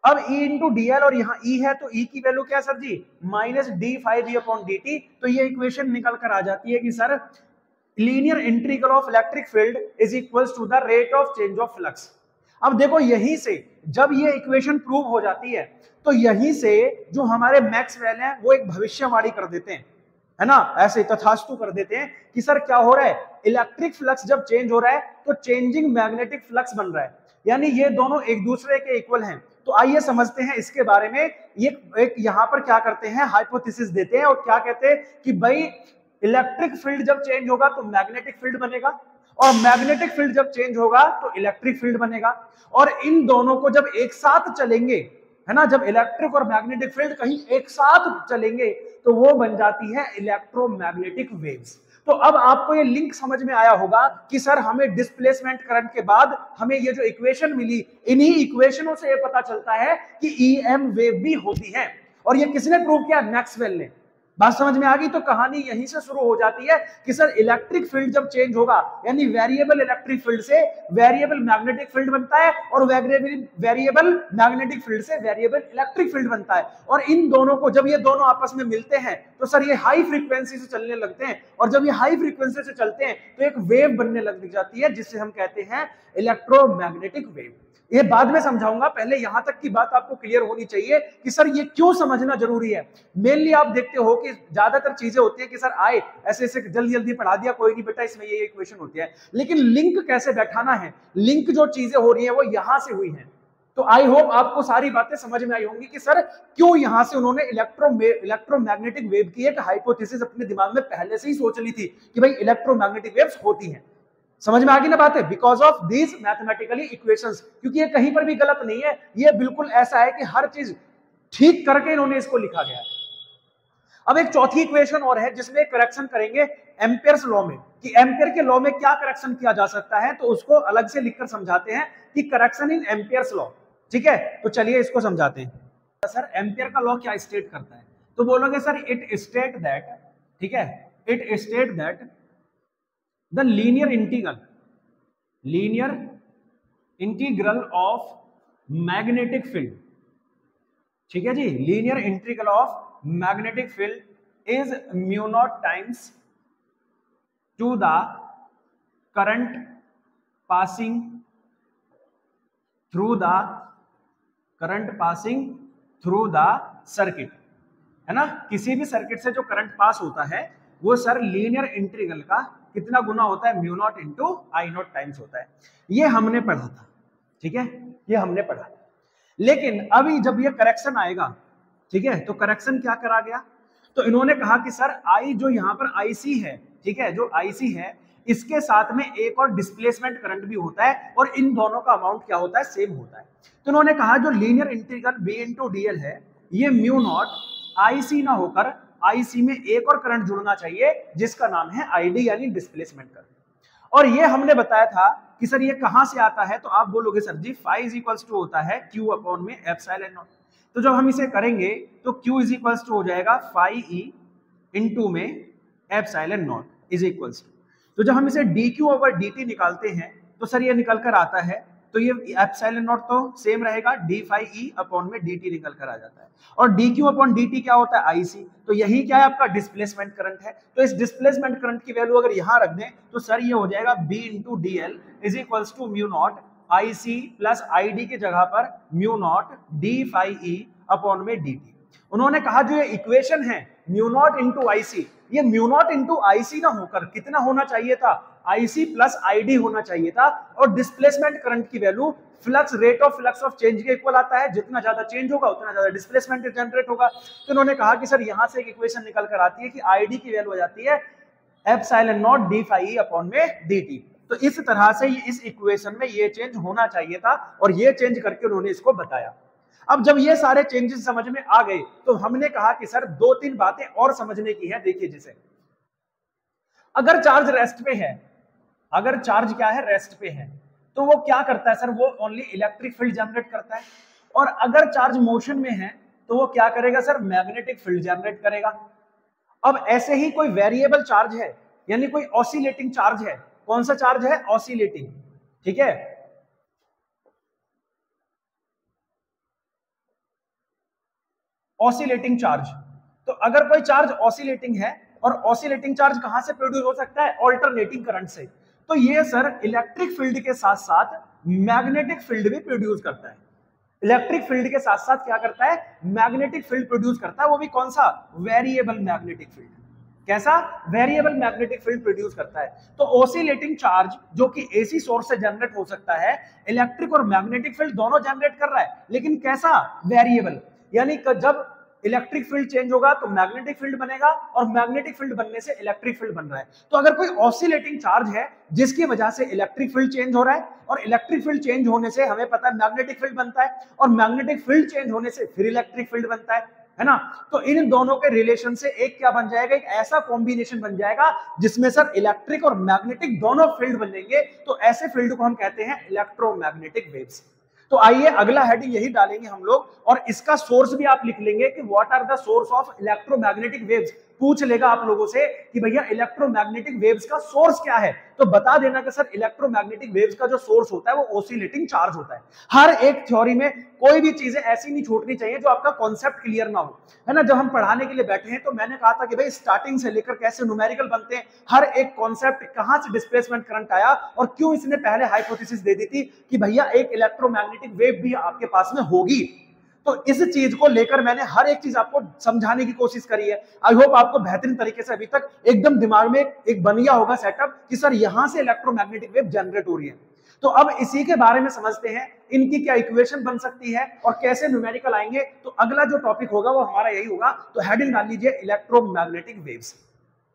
अब E इंटू dl और यहाँ E है, तो E की वैल्यू क्या सर जी, माइनस d∅b अपॉन dt, तो ये इक्वेशन निकल कर आ जाती है कि sir linear integral of electric field is equal to the rate of change of flux. अब देखो यहीं से जब ये इक्वेशन प्रूव हो जाती है, तो यहीं से जो हमारे मैक्सवेल हैं वो एक भविष्यवाणी कर देते हैं, है ना, ऐसे तथास्तु कर देते हैं कि सर क्या हो रहा है, इलेक्ट्रिक फ्लक्स जब चेंज हो रहा है तो चेंजिंग मैग्नेटिक फ्लक्स बन रहा है, यानी ये दोनों एक दूसरे के इक्वल हैं। तो आइए समझते हैं इसके बारे में। ये एक यहां पर क्या करते हैं, हाइपोथेसिस देते हैं और क्या कहते हैं कि भाई इलेक्ट्रिक फील्ड जब चेंज होगा तो मैग्नेटिक फील्ड बनेगा, और मैग्नेटिक फील्ड जब चेंज होगा तो इलेक्ट्रिक फील्ड बनेगा, और इन दोनों को जब एक साथ चलेंगे, है ना, जब इलेक्ट्रिक और मैग्नेटिक फील्ड कहीं एक साथ चलेंगे तो वो बन जाती है इलेक्ट्रोमैग्नेटिक वेव्स। तो अब आपको ये लिंक समझ में आया होगा कि सर हमें डिस्प्लेसमेंट करंट के बाद हमें ये जो इक्वेशन मिली, इन्हीं इक्वेशनों से ये पता चलता है कि ईएम वेव भी होती है, और ये किसने प्रूव किया, मैक्सवेल ने। बात समझ में आ गई, तो कहानी यहीं से शुरू हो जाती है कि सर इलेक्ट्रिक फील्ड जब चेंज होगा, यानी वेरिएबल इलेक्ट्रिक फील्ड से वेरिएबल मैग्नेटिक फील्ड बनता है, और वेरिएबल मैग्नेटिक फील्ड से वेरिएबल इलेक्ट्रिक फील्ड बनता है, और इन दोनों को जब ये दोनों आपस में मिलते हैं तो सर ये हाई फ्रीक्वेंसी से चलने लगते हैं, और जब ये हाई फ्रीक्वेंसी से चलते हैं तो एक वेव बनने लग जाती है जिससे हम कहते हैं इलेक्ट्रोमैग्नेटिक वेव। ये बाद में समझाऊंगा, पहले यहां तक की बात आपको क्लियर होनी चाहिए कि सर ये क्यों समझना जरूरी है। मेनली आप देखते हो कि ज्यादातर चीजें होती है कि सर आए ऐसे ऐसे जल्दी जल्दी पढ़ा दिया, कोई नहीं बेटा इसमें ये इक्वेशन होती है, लेकिन लिंक कैसे बैठाना है, लिंक जो चीजें हो रही है वो यहां से हुई है। तो आई होप आपको सारी बातें समझ में आई होंगी कि सर क्यों यहां से उन्होंने इलेक्ट्रोमैग्नेटिक वेव की एक हाइपोथेसिस अपने दिमाग में पहले से ही सोच ली थी कि भाई इलेक्ट्रोमैग्नेटिक वेव्स होती हैं। समझ में आ गई ना बात है, because of these mathematically equations, क्योंकि ये कहीं पर भी गलत नहीं है, ये बिल्कुल ऐसा है कि हर चीज ठीक करके इन्होंने इसको लिखा गया है। अब एक चौथी इक्वेशन और है जिसमें करेक्शन करेंगे एम्पियर्स लॉ में, कि एम्पियर के लॉ में क्या करेक्शन किया जा सकता है, तो उसको अलग से लिखकर समझाते हैं कि करेक्शन इन एम्पियर्स लॉ। ठीक है, तो चलिए इसको समझाते हैं। सर एम्पियर का लॉ क्या स्टेट करता है, तो बोलोगे सर इट स्टेट दैट, ठीक है, it state that the linear integral of magnetic field, ठीक है जी, linear integral of magnetic field is mu naught times to the current passing through the circuit, है ना, किसी भी सर्किट से जो करंट पास होता है वो सर लीनियर इंटीग्रल का कितना गुना होता है, mu not into I not times होता है। ये हमने पढ़ा था, ठीक है, ये हमने पढ़ा। लेकिन अभी जब ये करेक्शन आएगा, ठीक है, तो करेक्शन क्या करा गया, तो इन्होंने कहा कि सर आई जो यहाँ पर आईसी है, ठीक है, जो आईसी है इसके साथ में एक और डिस्प्लेसमेंट करंट भी होता है, और इन दोनों का अमाउंट क्या होता है, सेम होता है। तो इन्होंने कहा जो linear integral B into DL है, ये म्यू नॉट आईसी ना होकर आईसी में एक और करंट जुड़ना चाहिए जिसका नाम है आईडी, यानी डिस्प्लेसमेंट करंट। और ये हमने बताया था कि सर ये कहां से आता है, तो आप बोलोगे सर जी फाई इज इक्वल्स टू होता है क्यू अपॉन में एप्सिलॉन नॉट। तो जब हम इसे करेंगे तो क्यू इज इक्वल्स टू हो जाएगा फाई ई इंटू में epsilon naught is equals to, तो जब हम इसे d q over d t निकालते हैं तो सर ये निकल कर आता है, तो ये एप्सिलॉन नॉट तो सेम रहेगा, डी फाई ई अपॉन में डी टी निकल कर आ जाता है, और D q upon d t क्या होता है, आईसी, तो यही क्या है आपका डिस्प्लेसमेंट करंट है। तो इस डिस्प्लेसमेंट करंट की वैल्यू अगर यहां रख दें तो सर ये हो जाएगा B into D l is equals to mu naught IC plus ID की जगह पर mu naught d phi E upon में डी टी। उन्होंने कहा जो ये इक्वेशन है म्यू नॉट इंटू आईसी। ये म्यू नॉट इंटू आईसी ना होकर कितना होना चाहिए था, आईसी प्लस आईडी होना चाहिए था। और डिस्प्लेसमेंट करंट की value flux rate of flux of change के इक्वल आता है, जितना ज्यादा चेंज होगा उतना ज्यादा डिस्प्लेसमेंट जनरेट होगा। तो उन्होंने कहा कि सर यहां से एक इक्वेशन निकल कर आती है कि आईडी की वैल्यू हो जाती है epsilon naught d phi E upon में dt। तो इस तरह से इस इक्वेशन में ये चेंज होना चाहिए था और ये चेंज करके उन्होंने इसको बताया। अब जब ये सारे चेंजेस समझ में आ गए तो हमने कहा कि सर दो तीन बातें और समझने की है। देखिए, जैसे अगर चार्ज रेस्ट पे है, अगर चार्ज क्या है, रेस्ट पे है, तो वो क्या करता है सर, वो ओनली इलेक्ट्रिक फील्ड जनरेट करता है। और अगर चार्ज मोशन में है तो वो क्या करेगा सर, मैग्नेटिक फील्ड जनरेट करेगा। अब ऐसे ही कोई वेरिएबल चार्ज है, यानी कोई ऑसिलेटिंग चार्ज है। कौन सा चार्ज है, ऑसिलेटिंग, ठीक है। ऑसिलेटिंग चार्ज, तो अगर कोई चार्ज ऑसिलेटिंग है, और ऑसिलेटिंग चार्ज कहां से प्रोड्यूस हो सकता है, ऑल्टरनेटिंग करंट से, तो ये सर इलेक्ट्रिक फील्ड के साथ साथ मैग्नेटिक फील्ड भी प्रोड्यूस करता है। इलेक्ट्रिक फील्ड के साथ साथ क्या करता है, मैग्नेटिक फील्ड प्रोड्यूस करता है। वो भी कौन सा, वेरिएबल मैग्नेटिक फील्ड। कैसा, वेरिएबल मैग्नेटिक फील्ड प्रोड्यूस करता है। तो ऑसिलेटिंग चार्ज जो कि एसी सोर्स से जनरेट हो सकता है, इलेक्ट्रिक और मैग्नेटिक फील्ड दोनों जनरेट कर रहा है, लेकिन कैसा, वेरिएबल। यानी जब इलेक्ट्रिक फील्ड चेंज होगा तो मैग्नेटिक फील्ड बनेगा, और मैग्नेटिक फील्ड बनने से इलेक्ट्रिक फील्ड बन रहा है। तो अगर कोई ऑसिलेटिंग चार्ज है जिसकी वजह से इलेक्ट्रिक फील्ड चेंज हो रहा है, और इलेक्ट्रिक फील्ड चेंज होने से हमें पता है मैग्नेटिक फील्ड बनता है, और मैग्नेटिक फील्ड चेंज होने से फिर इलेक्ट्रिक फील्ड बनता है ना। तो इन दोनों के रिलेशन से एक क्या बन जाएगा, एक ऐसा कॉम्बिनेशन बन जाएगा जिसमें सर इलेक्ट्रिक और मैग्नेटिक दोनों फील्ड बनेंगे। तो ऐसे फील्ड को हम कहते हैं इलेक्ट्रोमैग्नेटिक वेव्स। तो आइए अगला हेडिंग यही डालेंगे हम लोग, और इसका सोर्स भी आप लिख लेंगे कि what are the source of electromagnetic waves. पूछ लेगा आप लोगों से कि भैया इलेक्ट्रोमैग्नेटिक वेव्स का सोर्स क्या है, तो बता देना कि सर इलेक्ट्रोमैग्नेटिक वेव्स का जो सोर्स होता है वो ऑसिलेटिंग चार्ज होता है। हर एक थ्योरी में कोई भी चीजें ऐसी नहीं छूटनी चाहिए जो आपका कॉन्सेप्ट क्लियर ना हो, है ना। जब हम पढ़ाने के लिए बैठे हैं तो मैंने कहा था कि भाई स्टार्टिंग से लेकर कैसे न्यूमेरिकल बनते हैं, हर एक कॉन्सेप्ट, कहां से डिस्प्लेसमेंट करंट आया और क्यों इसने पहले हाइपोथेसिस दे दी थी कि भैया एक इलेक्ट्रोमैग्नेटिक वेव भी आपके पास में होगी। तो इस चीज को लेकर मैंने हर एक चीज आपको समझाने की कोशिश करी है। आई होप आपको बेहतरीन तरीके से अभी तक एकदम दिमाग में एक बन गया होगा सेटअप कि सर यहां से इलेक्ट्रोमैग्नेटिक वेव जनरेट हो रही है। तो अब इसी के बारे में समझते हैं, इनकी क्या इक्वेशन बन सकती है और कैसे न्यूमेरिकल आएंगे। तो अगला जो टॉपिक होगा वो हमारा यही होगा। तो हेडिंग डाल लीजिए इलेक्ट्रोमैग्नेटिक वेव्स।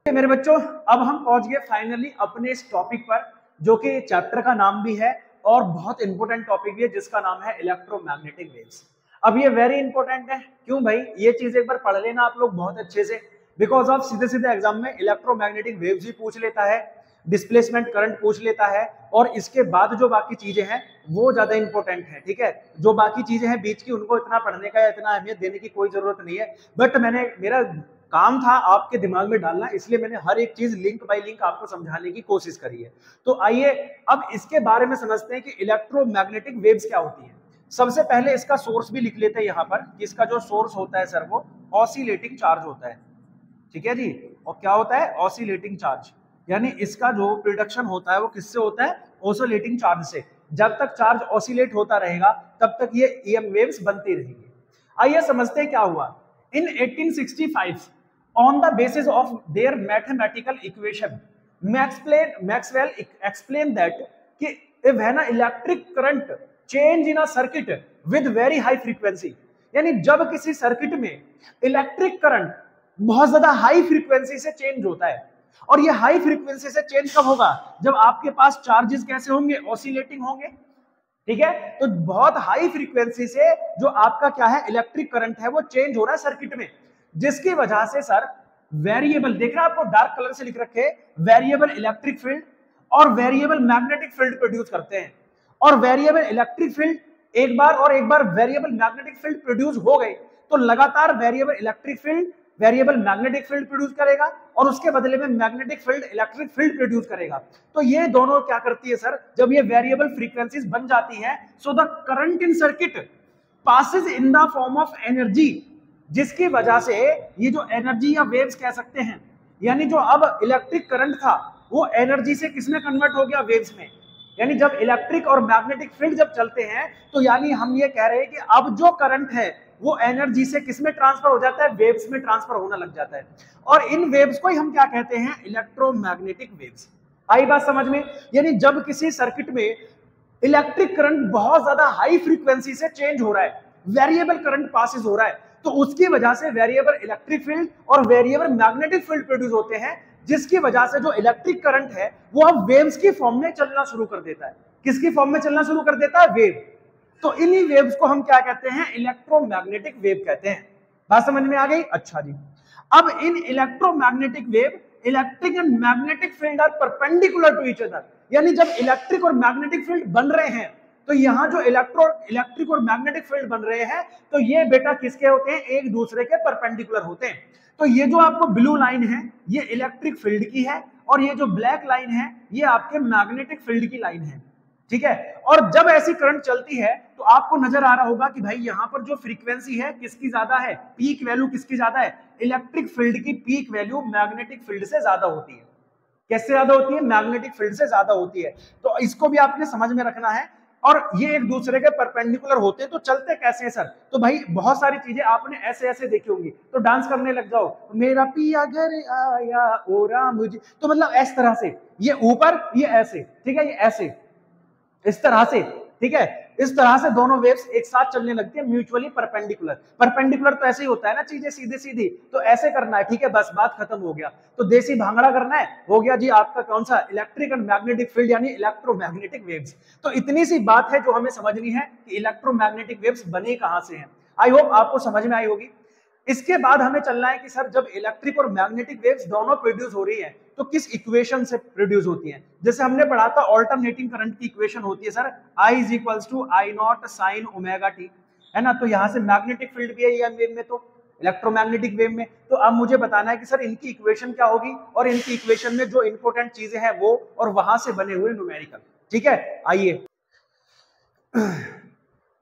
मेरे बच्चों, अब हम पहुंच गए फाइनली अपने इस टॉपिक पर, जो कि चैप्टर का नाम भी है और बहुत इंपॉर्टेंट टॉपिक भी है, जिसका नाम है इलेक्ट्रोमैग्नेटिक वेव्स। अब ये वेरी इंपॉर्टेंट है, क्यों भाई, ये चीज एक बार पढ़ लेना आप लोग बहुत अच्छे से, बिकॉज ऑफ सीधे सीधे एग्जाम में इलेक्ट्रोमैग्नेटिक वेव्स ही पूछ लेता है, डिस्प्लेसमेंट करंट पूछ लेता है, और इसके बाद जो बाकी चीजें हैं वो ज्यादा इंपॉर्टेंट है। ठीक है, जो बाकी चीजें हैं बीच की, उनको इतना पढ़ने का, इतना अहमियत देने की कोई जरूरत नहीं है। बट मेरा काम था आपके दिमाग में डालना, इसलिए मैंने हर एक चीज लिंक बाय लिंक आपको समझाने की कोशिश करी है। तो आइए अब इसके बारे में समझते हैं कि इलेक्ट्रोमैग्नेटिक वेव्स क्या होती है। सबसे पहले इसका सोर्स भी लिख लेते हैं यहाँ पर कि इसका जो सोर्स होता है सर वो ऑसिलेटिंग चार्ज होता है। ठीक है जी, और क्या होता है, ऑसिलेटिंग चार्ज, यानी इसका जो प्रोडक्शन होता है वो किससे होता है, ऑसिलेटिंग चार्ज से। जब तक चार्ज ऑसिलेट होता रहेगा तब तक ये ईएम वेव्स बनती रहेंगी। आइए समझते हैं क्या हुआ। इन 1865 on the basis of their mathematical equation, Maxwell explained that कि when an electric current change in a circuit with very high frequency, यानी जब किसी सर्किट में इलेक्ट्रिक करंट बहुत ज्यादा हाई फ्रीक्वेंसी से चेंज होता है, और ये हाई फ्रीक्वेंसी से चेंज कब होगा, जब आपके पास चार्जेस कैसे होंगे, ऑसिलेटिंग होंगे। ठीक है, तो बहुत हाई फ्रीक्वेंसी से जो आपका क्या है, इलेक्ट्रिक करंट है वो चेंज हो रहा है सर्किट में, जिसकी वजह से सर वेरिएबल, देख रहे हैं आपको डार्क कलर से लिख रखे, वेरिएबल इलेक्ट्रिक फील्ड और वेरिएबल मैग्नेटिक फील्ड प्रोड्यूस करते हैं। और वेरिएबल इलेक्ट्रिक फील्ड एक बार और एक बार वेरिएबल मैग्नेटिक फील्ड प्रोड्यूस हो गए तो लगातार variable electric field variable magnetic field produce करेगा, और उसके बदले में magnetic field electric field produce करेगा। तो ये दोनों क्या करती है सर, जब ये वेरिएबल फ्रीक्वेंसीज बन जाती है, so the current in circuit passes in the form of energy, जिसकी वजह से ये जो एनर्जी या वेव्स कह सकते हैं, यानी जो अब इलेक्ट्रिक करंट था वो एनर्जी से किसमें कन्वर्ट हो गया, वेव्स में। यानी जब इलेक्ट्रिक और मैग्नेटिक फील्ड जब चलते हैं तो यानी हम ये कह रहे हैं कि अब जो करंट है वो एनर्जी से किसमें ट्रांसफर हो जाता है, वेव्स में ट्रांसफर होना लग जाता है। और इन वेव्स को ही हम क्या कहते हैं, इलेक्ट्रोमैग्नेटिक वेव्स। आई बात समझ में? यानी जब किसी सर्किट में इलेक्ट्रिक करंट बहुत ज्यादा हाई फ्रीक्वेंसी से चेंज हो रहा है, वेरिएबल करंट पासिस हो रहा है, तो उसकी वजह से वेरिएबल इलेक्ट्रिक फील्ड और वेरिएबल मैग्नेटिक फील्ड प्रोड्यूस होते हैं, जिसकी वजह से जो इलेक्ट्रिक करंट है वो अब वेव्स की फॉर्म में चलना शुरू कर देता है। किसकी फॉर्म में चलना शुरू कर देता है, वेव। तो इन्हीं वेव्स को हम क्या कहते हैं, इलेक्ट्रोमैग्नेटिक वेव कहते हैं। बात समझ में आ गई? अच्छा जी, अब in electromagnetic wave, electric and magnetic field are perpendicular to each other. यानी जब इलेक्ट्रिक और मैग्नेटिक फील्ड बन रहे हैं, तो यहां जो इलेक्ट्रिक और मैग्नेटिक फील्ड बन रहे हैं, तो ये बेटा किसके होते हैं, एक दूसरे के परपेंडिकुलर होते हैं। तो ये जो आपको ब्लू लाइन है ये इलेक्ट्रिक फील्ड की है, और ये जो ब्लैक लाइन है ये आपके मैग्नेटिक फील्ड की लाइन है, ठीक है। और जब ऐसी करंट चलती है तो आपको नजर आ रहा होगा कि भाई यहां पर जो फ्रीक्वेंसी है किसकी ज्यादा है, पीक वैल्यू किसकी ज्यादा है, इलेक्ट्रिक फील्ड की पीक वैल्यू मैग्नेटिक फील्ड से ज्यादा होती है। कैसे ज्यादा होती है, मैग्नेटिक फील्ड से ज्यादा होती है। तो इसको भी आपने समझ में रखना है। और ये एक दूसरे के परपेंडिकुलर होते हैं, तो चलते कैसे हैं सर, तो भाई बहुत सारी चीजें आपने ऐसे ऐसे देखी होंगी, तो डांस करने लग जाओ, मेरा पिया घर आया ओ राम जी, तो मतलब इस तरह से, ये ऊपर ये ऐसे, ठीक है, ये ऐसे इस तरह से, ठीक है, इस तरह से दोनों वेव्स एक साथ चलने लगती है म्यूचुअली परपेंडिकुलर। परपेंडिकुलर तो ऐसे ही होता है ना, चीजें सीधी सीधी, तो ऐसे करना है, ठीक है, बस बात खत्म हो गया। तो देसी भांगड़ा करना है, हो गया जी आपका कौन सा, इलेक्ट्रिक एंड मैग्नेटिक फील्ड यानी इलेक्ट्रोमैग्नेटिक वेव्स। तो इतनी सी बात है जो हमें समझनी है कि इलेक्ट्रोमैग्नेटिक वेव्स बने कहां से हैं। आई होप आपको समझ में आई होगी। इसके बाद हमें चलना है कि सर जब इलेक्ट्रिक और मैग्नेटिक वेव्स दोनों प्रोड्यूस हो रही है तो किस इक्वेशन से प्रोड्यूस होती है। जैसे हमने पढ़ा था ऑल्टरनेटिंग करंट की इक्वेशन होती है sir I is equals to I naught sine omega t, है ना। तो यहां से मैग्नेटिक फील्ड भी है EM वेव में, तो इलेक्ट्रोमैग्नेटिक वेव में। तो अब मुझे बताना है कि सर इनकी इक्वेशन क्या होगी, और इनकी इक्वेशन में जो इंपॉर्टेंट चीजें हैं वो, और वहां से बने हुए न्यूमेरिकल, ठीक है। आइए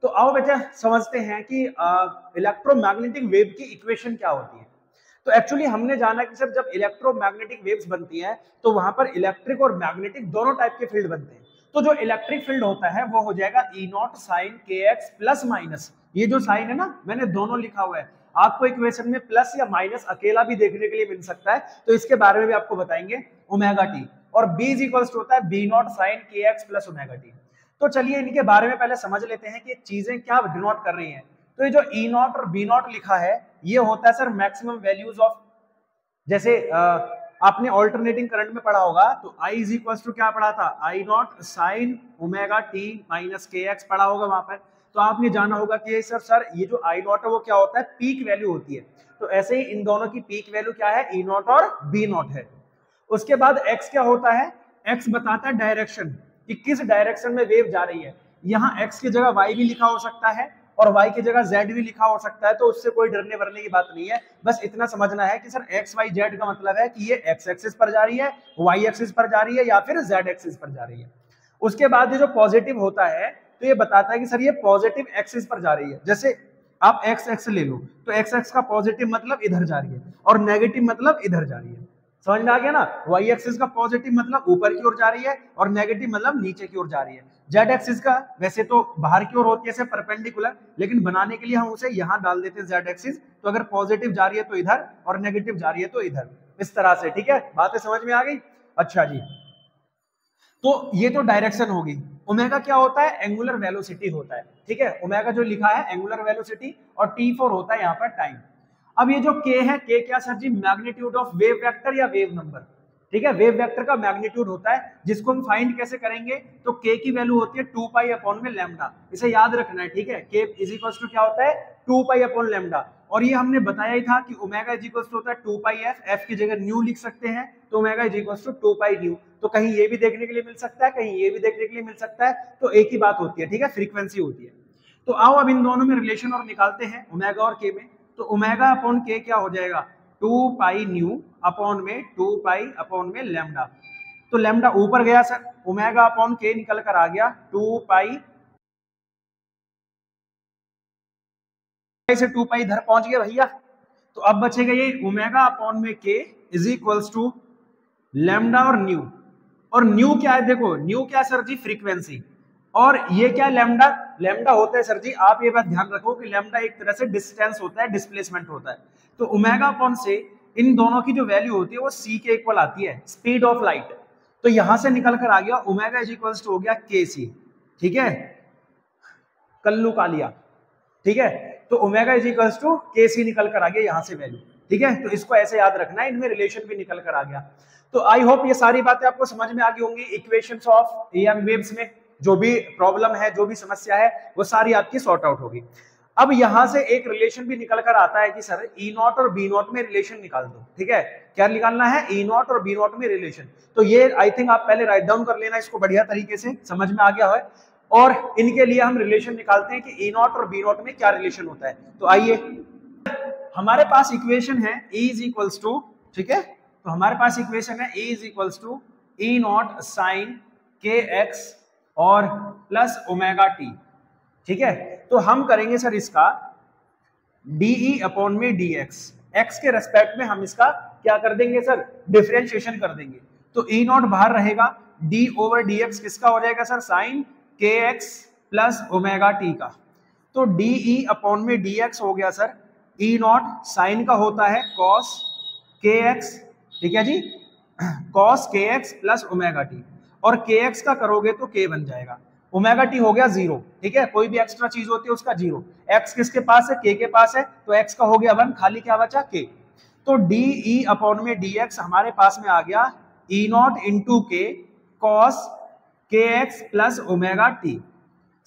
तो आओ बेटा समझते हैं कि इलेक्ट्रोमैग्नेटिक वेव की इक्वेशन क्या होती है। तो एक्चुअली हमने जाना कि सर जब इलेक्ट्रोमैग्नेटिक वेव्स बनती हैं तो वहां पर इलेक्ट्रिक और मैग्नेटिक दोनों टाइप के फील्ड बनते हैं। तो जो इलेक्ट्रिक फील्ड होता है वो हो जाएगा E naught sine kx plus minus, ये जो साइन है ना मैंने दोनों लिखा हुआ है, आपको इक्वेशन में प्लस या माइनस अकेला भी देखने के लिए मिल सकता है, तो इसके बारे में भी आपको बताएंगे, ओमेगा टी। और B इज इक्वल्स टू होता है B naught sine kx plus omega t. तो चलिए इनके बारे में पहले समझ लेते हैं कि चीजें क्या डिनोट कर रही हैं। तो ये जो E नॉट और B नॉट लिखा है ये होता है सर मैक्सिमम वैल्यूज ऑफ, जैसे आपने ऑल्टरनेटिंग करंट में पढ़ा होगा तो I इज इक्वल्स टू क्या पढ़ा था, I not sine omega t minus kx पढ़ा होगा वहां पर। तो आपने जाना होगा कि सर ये जो I नॉट है वो क्या होता है, पीक वैल्यू होती है। तो ऐसे ही इन दोनों की पीक वैल्यू क्या है, E नॉट और B नॉट है। उसके बाद x क्या होता है, x बताता है डायरेक्शन कि किस डायरेक्शन में वेव जा रही है। यहाँ x की जगह y भी लिखा हो सकता है और y की जगह z भी लिखा हो सकता है, तो उससे कोई डरने वरने की बात नहीं है। बस इतना समझना है कि सर x y z का मतलब है कि ये x एक्सिस पर जा रही है, y एक्सिस पर जा रही है या फिर z एक्सिस पर जा रही है। उसके बाद ये जो पॉजिटिव होता है तो ये बताता है कि सर ये पॉजिटिव एक्सिस पर जा रही है। जैसे आप x एक्स ले लो तो x एक्स का पॉजिटिव मतलब इधर जा रही है और नेगेटिव मतलब इधर जा रही है। समझ में आ गया ना। y एक्सिस का पॉजिटिव मतलब ऊपर की ओर जा रही है और नेगेटिव मतलब नीचे की ओर जा रही है। z एक्सिस का वैसे तो बाहर की ओर होती है से परपेंडिकुलर, लेकिन बनाने के लिए हम उसे यहां डाल देते हैं z एक्सिस। तो अगर पॉजिटिव जा रही है तो इधर और नेगेटिव जा रही है तो इधर, इस तरह से, ठीक है। बातें समझ में आ गई। अच्छा जी, तो ये तो डायरेक्शन होगी। ओमेगा क्या होता है, एंगुलर वेलोसिटी होता है, ठीक है। ओमेगा जो लिखा है एंगुलर वेलोसिटी, और T4 होता है यहाँ पर टाइम। अब ये जो k है, k क्या सर जी, मैग्नीट्यूड ऑफ वेव वेक्टर या वेव नंबर, ठीक है। वेव वेक्टर का मैग्नीट्यूड होता है जिसको हम फाइंड कैसे करेंगे, तो k की वैल्यू होती है 2 पाई अपॉन में लैम्डा। इसे याद रखना है, ठीक है। k इज इक्वल टू क्या होता है, 2 पाई अपॉन लैम्डा। और ये हमने बताया ही था कि ओमेगा इज इक्वल टू होता है 2 पाई f, f की जगह न्यू लिख सकते हैं, तो omega is equal to 2 pi nu. तो कहीं ये भी देखने के लिए मिल सकता है, कहीं ये भी देखने के लिए मिल सकता है, तो एक ही बात होती है, ठीक है, फ्रीक्वेंसी होती है। तो आओ अब इन दोनों में रिलेशन और निकालते हैं, ओमेगा और k में। तो ओमेगा अपॉन k क्या हो जाएगा, 2 पाई न्यू अपॉन में 2 पाई अपॉन में लैम्डा। तो लैम्डा ऊपर गया सर, ओमेगा अपॉन k निकल कर आ गया 2 पाई से 2 पाई इधर पहुंच गया भैया। तो अब बचेगा ये ओमेगा अपॉन में k is equals to lambda और न्यू। और न्यू क्या है, देखो न्यू क्या सर जी, फ्रीक्वेंसी। और ये क्या लैम्डा, लैम्डा होता है सर जी, आप ये बात ध्यान रखो कि लैम्डा एक तरह से डिस्टेंस होता है, डिस्प्लेसमेंट होता है। तो ओमेगा अपॉन से इन दोनों की जो वैल्यू होती है वो सी के इक्वल आती है, स्पीड ऑफ लाइट। तो यहां से निकल कर आ गया ओमेगा इज इक्वल्स टू हो गया के सी, ठीक है, कल्लू कालिया, ठीक है। तो ओमेगा इज इक्वल्स टू के सी निकल कर आ गया यहां से वैल्यू, ठीक है। तो इसको ऐसे याद रखना है, इनमें रिलेशन भी निकल कर आ गया। तो आई होप ये सारी बातें आपको समझ में आ गई होंगी। इक्वेशंस ऑफ EM वेव्स में जो भी प्रॉब्लम है, जो भी समस्या है, वो सारी आपकी सॉर्ट आउट होगी। अब यहां से एक रिलेशन भी निकल कर आता है कि सर E नॉट और B नॉट में रिलेशन निकाल दो, ठीक है। क्या निकालना है? E नॉट और B नॉट में रिलेशन। तो ये आई थिंक आप पहले राइट डाउन कर लेना इसको, बढ़िया तरीके से समझ में आ गया है। और इनके लिए हम रिलेशन निकालते हैं कि E नॉट और B नॉट में क्या रिलेशन होता है। तो आइए, हमारे पास इक्वेशन है E इज इक्वल्स टू, ठीक है। तो हमारे पास इक्वेशन है E is equals to E naught sine kx और प्लस ओमेगा टी, ठीक है। तो हम करेंगे सर इसका dE अपॉन में dx, x के रेस्पेक्ट में हम इसका क्या कर देंगे सर? डिफरेंशिएशन कर देंगे। तो E नॉट बाहर रहेगा, d ओवर dx किसका हो जाएगा sir? Sine kx plus omega t का। तो dE अपॉन में dx हो गया सर, E नॉट साइन का होता है cos kx, ठीक है जी, cos kx plus omega t, और kx का करोगे तो k बन जाएगा, ओमेगा टी हो गया 0, ठीक है। कोई भी एक्स्ट्रा चीज होती है उसका 0, x किसके पास है? k के पास है, तो x का हो गया 1, खाली क्या बचा? k। तो dE अपॉन में dx हमारे पास में आ गया E not into k cos kx plus omega T.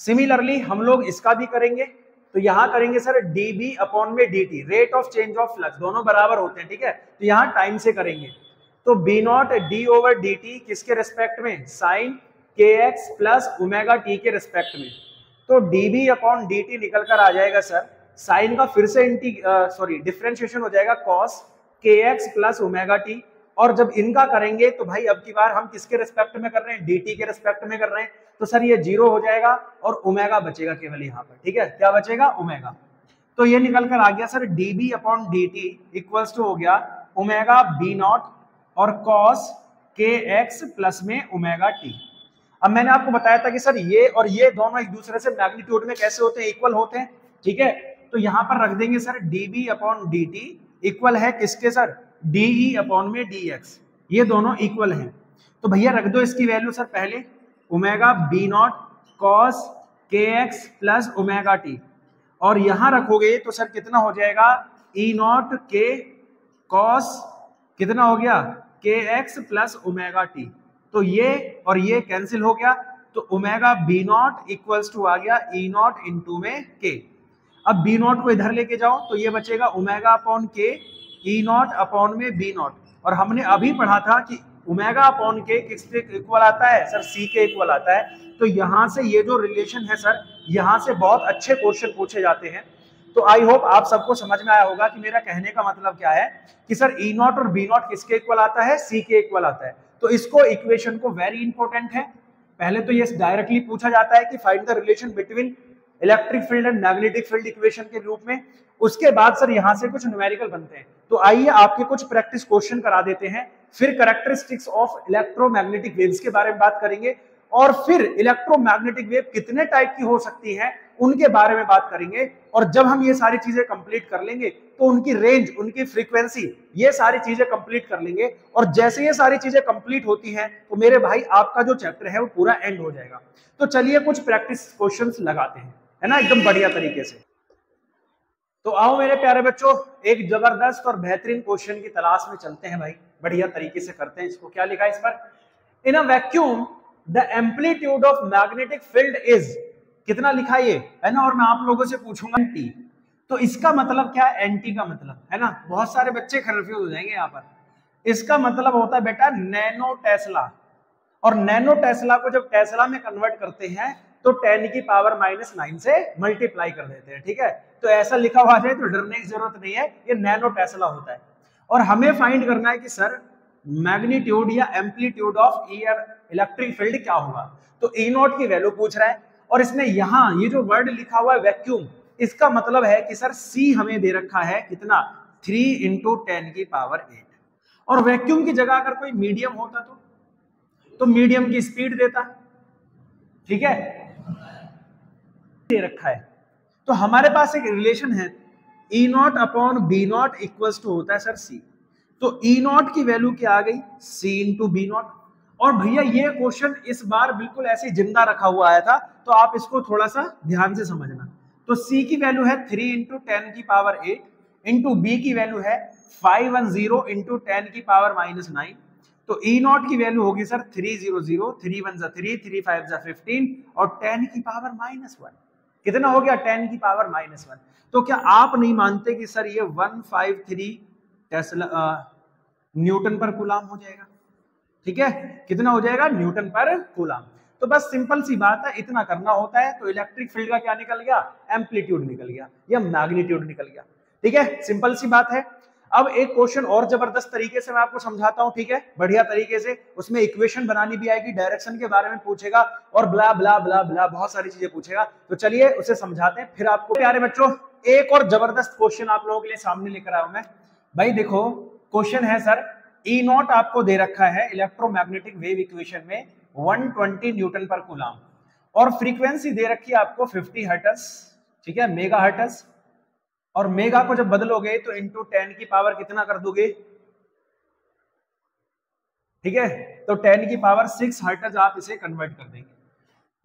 Similarly हम लोग इसका भी करेंगे, तो यहां करेंगे सर dB अपॉन में dt, rate of change of flux, दोनों बराबर होते हैं, ठीक है। तो यहां टाइम से करेंगे, तो B naught d over dt किसके रेस्पेक्ट में? Sine kx plus omega t के रेस्पेक्ट में। तो dB अपॉन dt निकल कर आ जाएगा सर, साइन का फिर से डिफरेंशिएशन हो जाएगा cos kx plus omega t. और जब इनका करेंगे तो भाई अब की बार हम किसके रेस्पेक्ट में कर रहे हैं? dt के रेस्पेक्ट में कर रहे हैं। तो सर ये 0 हो जाएगा और ओमेगा बचेगा केवल यहाँ पर, ठीक है। क्या बचेगा? ओमेगा। तो ये निकल कर आ गया sir dB upon dt equals to हो गया ओमेगा B नॉट और cos kx प्लस में ओमेगा टी। अब मैंने आपको बताया था कि सर ये और ये दोनों एक दूसरे से मैग्नीट्यूड में कैसे होते हैं? इक्वल होते हैं, ठीक है। तो यहां पर रख देंगे sir dB upon dt equal है किसके सर? dE अपॉन में dx, ये दोनों इक्वल हैं। तो भैया रख दो इसकी वैल्यू सर पहले, omega B not cos kx plus omega t, और यहां रखोगे तो सर कितना हो जाएगा? E नॉट k cos कितना हो गया? kx plus omega t. तो ये और ये कैंसिल हो गया, तो omega B not equals to आ गया E नॉट इंटू में k। अब B नॉट को इधर लेके जाओ तो ये बचेगा omega upon k E not upon में B नॉट। और हमने अभी पढ़ा था कि ओमेगा अपॉन k किसके इक्वल आता है सर? C के इक्वल आता है। तो यहां से ये जो रिलेशन है सर, यहां से बहुत अच्छे क्वेश्चन पूछे जाते हैं। तो आई होप आप सबको समझ में आया होगा कि मेरा कहने का मतलब क्या है कि सर E नॉट और B नॉट किसके इक्वल आता है? C के इक्वल आता है। तो इसको इक्वेशन को वेरी इंपॉर्टेंट है, पहले तो ये डायरेक्टली पूछा जाता है कि find the relation between electric field and magnetic field equation के रूप में। उसके बाद सर यहां से कुछ न्यूमेरिकल बनते हैं। तो आइए आपके कुछ प्रैक्टिस क्वेश्चन करा देते हैं, फिर कैरेक्टरिस्टिक्स ऑफ इलेक्ट्रोमैग्नेटिक वेव्स के बारे में बात करेंगे, और फिर इलेक्ट्रोमैग्नेटिक वेव कितने टाइप की हो सकती है उनके बारे में बात करेंगे। और जब हम ये सारी चीजें कंप्लीट कर लेंगे तो उनकी रेंज, उनकी फ्रीक्वेंसी, ये सारी चीजें कंप्लीट कर लेंगे। और जैसे ये सारी चीजें कंप्लीट होती हैं तो मेरे भाई आपका जो चैप्टर है वो पूरा एंड हो जाएगा। तो चलिए कुछ प्रैक्टिस क्वेश्चंस लगाते हैं, है ना, एकदम बढ़िया तरीके से। तो आओ मेरे प्यारे बच्चों, एक जबरदस्त और बेहतरीन क्वेश्चन की तलाश में चलते हैं भाई, बढ़िया तरीके से करते हैं इसको। क्या लिखा है इस पर? In a vacuum the amplitude of magnetic field is, कितना लिखा ये, है ना। और मैं आप लोगों से पूछूंगा टी, तो इसका मतलब क्या है? एनटी का मतलब, है ना, बहुत सारे बच्चे कंफ्यूज हो जाएंगे यहाँ पर। इसका मतलब होता है बेटा नैनो टेस्ला, और नैनो टेस्ला को जब टेस्ला में कन्वर्ट करते हैं तो 10 की पावर -9 से मल्टीप्लाई कर देते हैं, ठीक है। तो ऐसा लिखा हुआ है तो डरने की जरूरत नहीं है, ये नैनो टेस्ला होता है। और हमें फाइंड करना है कि सर मैग्नीट्यूड या एम्पलीट्यूड ऑफ इलेक्ट्रिक फील्ड क्या होगा। तो E नॉट की वैल्यू पूछ रहा है, और इसने यहां ये जो वर्ड लिखा हुआ है वैक्यूम, इसका मतलब है कि सर C हमें दे रखा है कितना? 3 × 10 की पावर 8। और वैक्यूम की जगह अगर कोई मीडियम होता तो मीडियम की स्पीड देता, ठीक है। दे रखा है, तो हमारे पास एक रिलेशन है E not upon B not equals to होता है सर सी। तो ई नॉट की वैल्यू क्या आ गई, सी इंटू बी नॉट। और भैया ये क्वेश्चन इस बार बिल्कुल ऐसे जिंदा रखा हुआ आया था, तो आप इसको थोड़ा सा ध्यान से समझना। तो सी की वैल्यू है 3 इंटू 10 की पावर 8 इंटू बी की वैल्यू है 510 इंटू 10 की पावर -9। तो ई नॉट की वैल्यू होगी सर 300, 3 1 3, 3 5 15 और 10 की पावर -1। कितना हो गया, 10 की पावर -1। तो क्या आप नहीं मानते कि सर ये 153 टेस्ला न्यूटन पर कूलाम हो जाएगा? ठीक है, कितना हो जाएगा, न्यूटन पर कूलाम। तो बस सिंपल सी बात है, इतना करना होता है। तो इलेक्ट्रिक फील्ड का क्या निकल गया, एम्पलीट्यूड निकल गया या मैग्नीट्यूड निकल गया। ठीक है, सिंपल सी बात है। अब एक क्वेश्चन और जबरदस्त तरीके से मैं आपको समझाता हूं, ठीक है, बढ़िया तरीके से। उसमें इक्वेशन बनानी भी आएगी, डायरेक्शन के बारे में पूछेगा और ब्ला ब्ला ब्ला ब्ला बहुत सारी चीजें पूछेगा। तो चलिए उसे समझाते हैं फिर आपको। प्यारे बच्चों, एक और जबरदस्त क्वेश्चन आप लोगों के लिए सामने लेकर आया हूं मैं। भाई देखो, क्वेश्चन है सर ई नॉट आपको दे रखा है इलेक्ट्रोमैग्नेटिक वेव इक्वेशन में 120 न्यूटन पर कूलाम, और फ्रीक्वेंसी दे रखी है आपको 50 हर्ट्ज, ठीक है, मेगा हर्ट्ज। और मेगा को जब बदलोगे तो इंटू 10 की पावर कितना कर दोगे, ठीक है, तो 10 की पावर 6 हर्ट्ज आप इसे कन्वर्ट कर देंगे।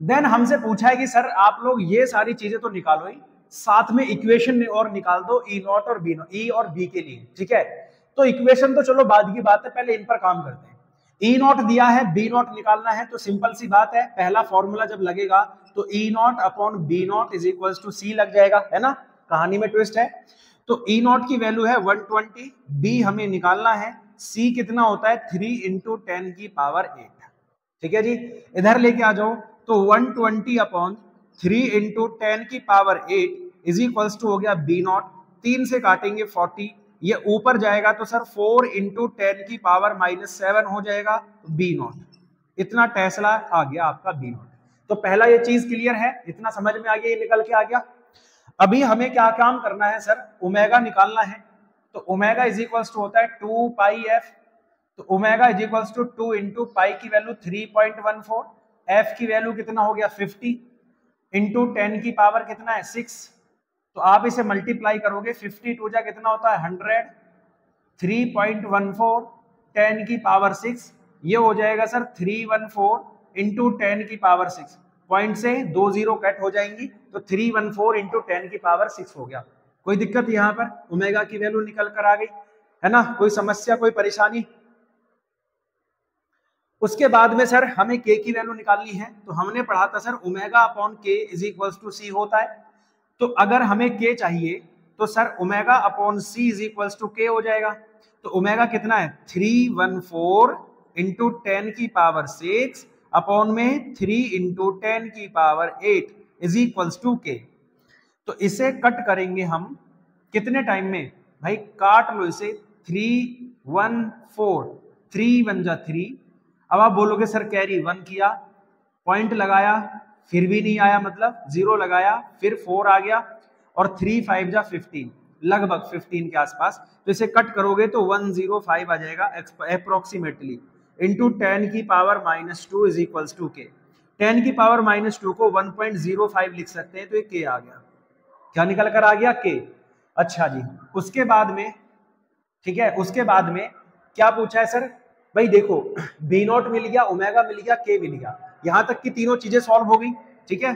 देन हमसे पूछा है कि सर आप लोग ये सारी चीजें तो निकालो ही, साथ में इक्वेशन और निकाल दो ई नॉट और बी नॉट, ई और बी के लिए, ठीक है। तो इक्वेशन तो चलो बाद की बात है, पहले इन पर काम करते हैं। ई नॉट दिया है, बी नॉट निकालना है, तो सिंपल सी बात है, पहला फॉर्मूला जब लगेगा तो E not upon B not is equal to c लग जाएगा, है ना। कहानी में ट्विस्ट है। तो ई नॉट की वैल्यू है 120, बी हमें निकालना है, सी कितना होता है 3 इंटू 10 की पावर 8। ठीक है जी, इधर लेके आ जाओ। तो 120 अपॉन 3 इंटू 10 की पावर 8 इज इक्वल्स टू हो गया बी नॉट। 3 से काटेंगे 40, ये ऊपर जाएगा तो सर 4 इंटू 10 की पावर -7 हो जाएगा बी नॉट। इतना टेस्ला आ गया आपका बी नॉट। तो पहला ये चीज क्लियर है, इतना समझ में आ गया, ये निकल के आ गया। अभी हमें क्या काम करना है सर, ओमेगा निकालना है। तो ओमेगा इज इक्वल्स टू होता है 2 पाई एफ। तो omega is equals to 2 into pi की वैल्यू 3.14, एफ की वैल्यू कितना हो गया 50 इंटू 10 की पावर कितना है 6। तो आप इसे मल्टीप्लाई करोगे, 52 जा कितना होता है 100, 3.14 10 की पावर 6, ये हो जाएगा सर 314 इंटू 10 की पावर 6। पॉइंट से 2 जीरो कट हो जाएंगी, तो 314 इंटू 10 की पावर 6 हो गया। कोई दिक्कत यहाँ पर, ओमेगा की वैल्यू निकल कर आ गई, है ना, कोई समस्या कोई परेशानी। उसके बाद में सर हमें के की वैल्यू निकालनी है। तो हमने पढ़ा था sir omega upon k is equals to c होता है। तो अगर हमें के चाहिए तो sir omega upon c is equals to k हो जाएगा। तो ओमेगा कितना है 314 इंटू 10 की पावर 6 अपॉन में 3 इंटू 10 की पावर 8 इज इक्वल्स टू के। तो इसे कट करेंगे हम कितने टाइम में, भाई काट लो इसे, 314, 3 1 जा 3। अब आप बोलोगे सर कैरी 1 किया, पॉइंट लगाया, फिर भी नहीं आया, मतलब 0 लगाया, फिर 4 आ गया, और 3 5 जा 15, लगभग 15 के आसपास। तो इसे कट करोगे तो 105 आ जाएगा अप्रोक्सीमेटली, इंटू 10 की पावर -2 इज इक्वल्स टू के। 10 की पावर -2 को 1.05 लिख सकते हैं, तो ये के आ गया। क्या निकल कर आ गया, के। अच्छा जी, उसके बाद में, ठीक है, उसके बाद में क्या पूछा है सर, भाई देखो बी नॉट मिल गया, ओमेगा मिल गया, के मिल गया, यहां तक की तीनों चीजें सॉल्व हो गई, ठीक है,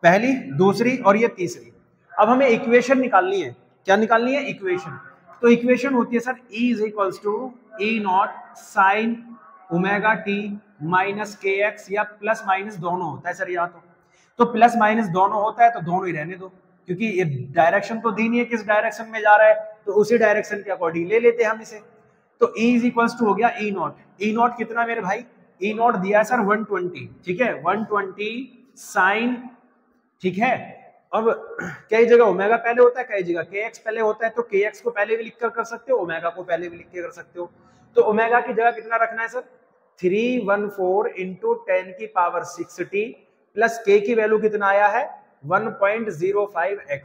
पहली, दूसरी और ये तीसरी। अब हमें इक्वेशन निकालनी है। क्या निकालनी है, इक्वेशन। तो इक्वेशन होती है sir E is equals to e naught sine omega t minus k x, या प्लस माइनस दोनों होता है सर, या तो प्लस माइनस दोनों होता है, तो दोनों ही रहने दो, क्योंकि ये डायरेक्शन तो दी नहीं है किस डायरेक्शन में जा रहा है, तो उसी डायरेक्शन के अकॉर्डिंग ले लेते हैं हम इसे। तो E इज इक्वल्स टू हो गया ई नॉट। ई नॉट कितना मेरे भाई, ई नॉट दिया है सर 120, ठीक है, 120 साइन, ठीक है। अब कई जगह ओमेगा पहले होता है, कई जगह के एक्स पहले होता है, तो के एक्स को पहले भी लिख कर सकते हो, ओमेगा को पहले भी लिख के कर सकते हो। तो ओमेगा की जगह कितना रखना है सर, 314 इंटू 10 की पावर 60 प्लस के की वैल्यू कितना आया है 1.05x,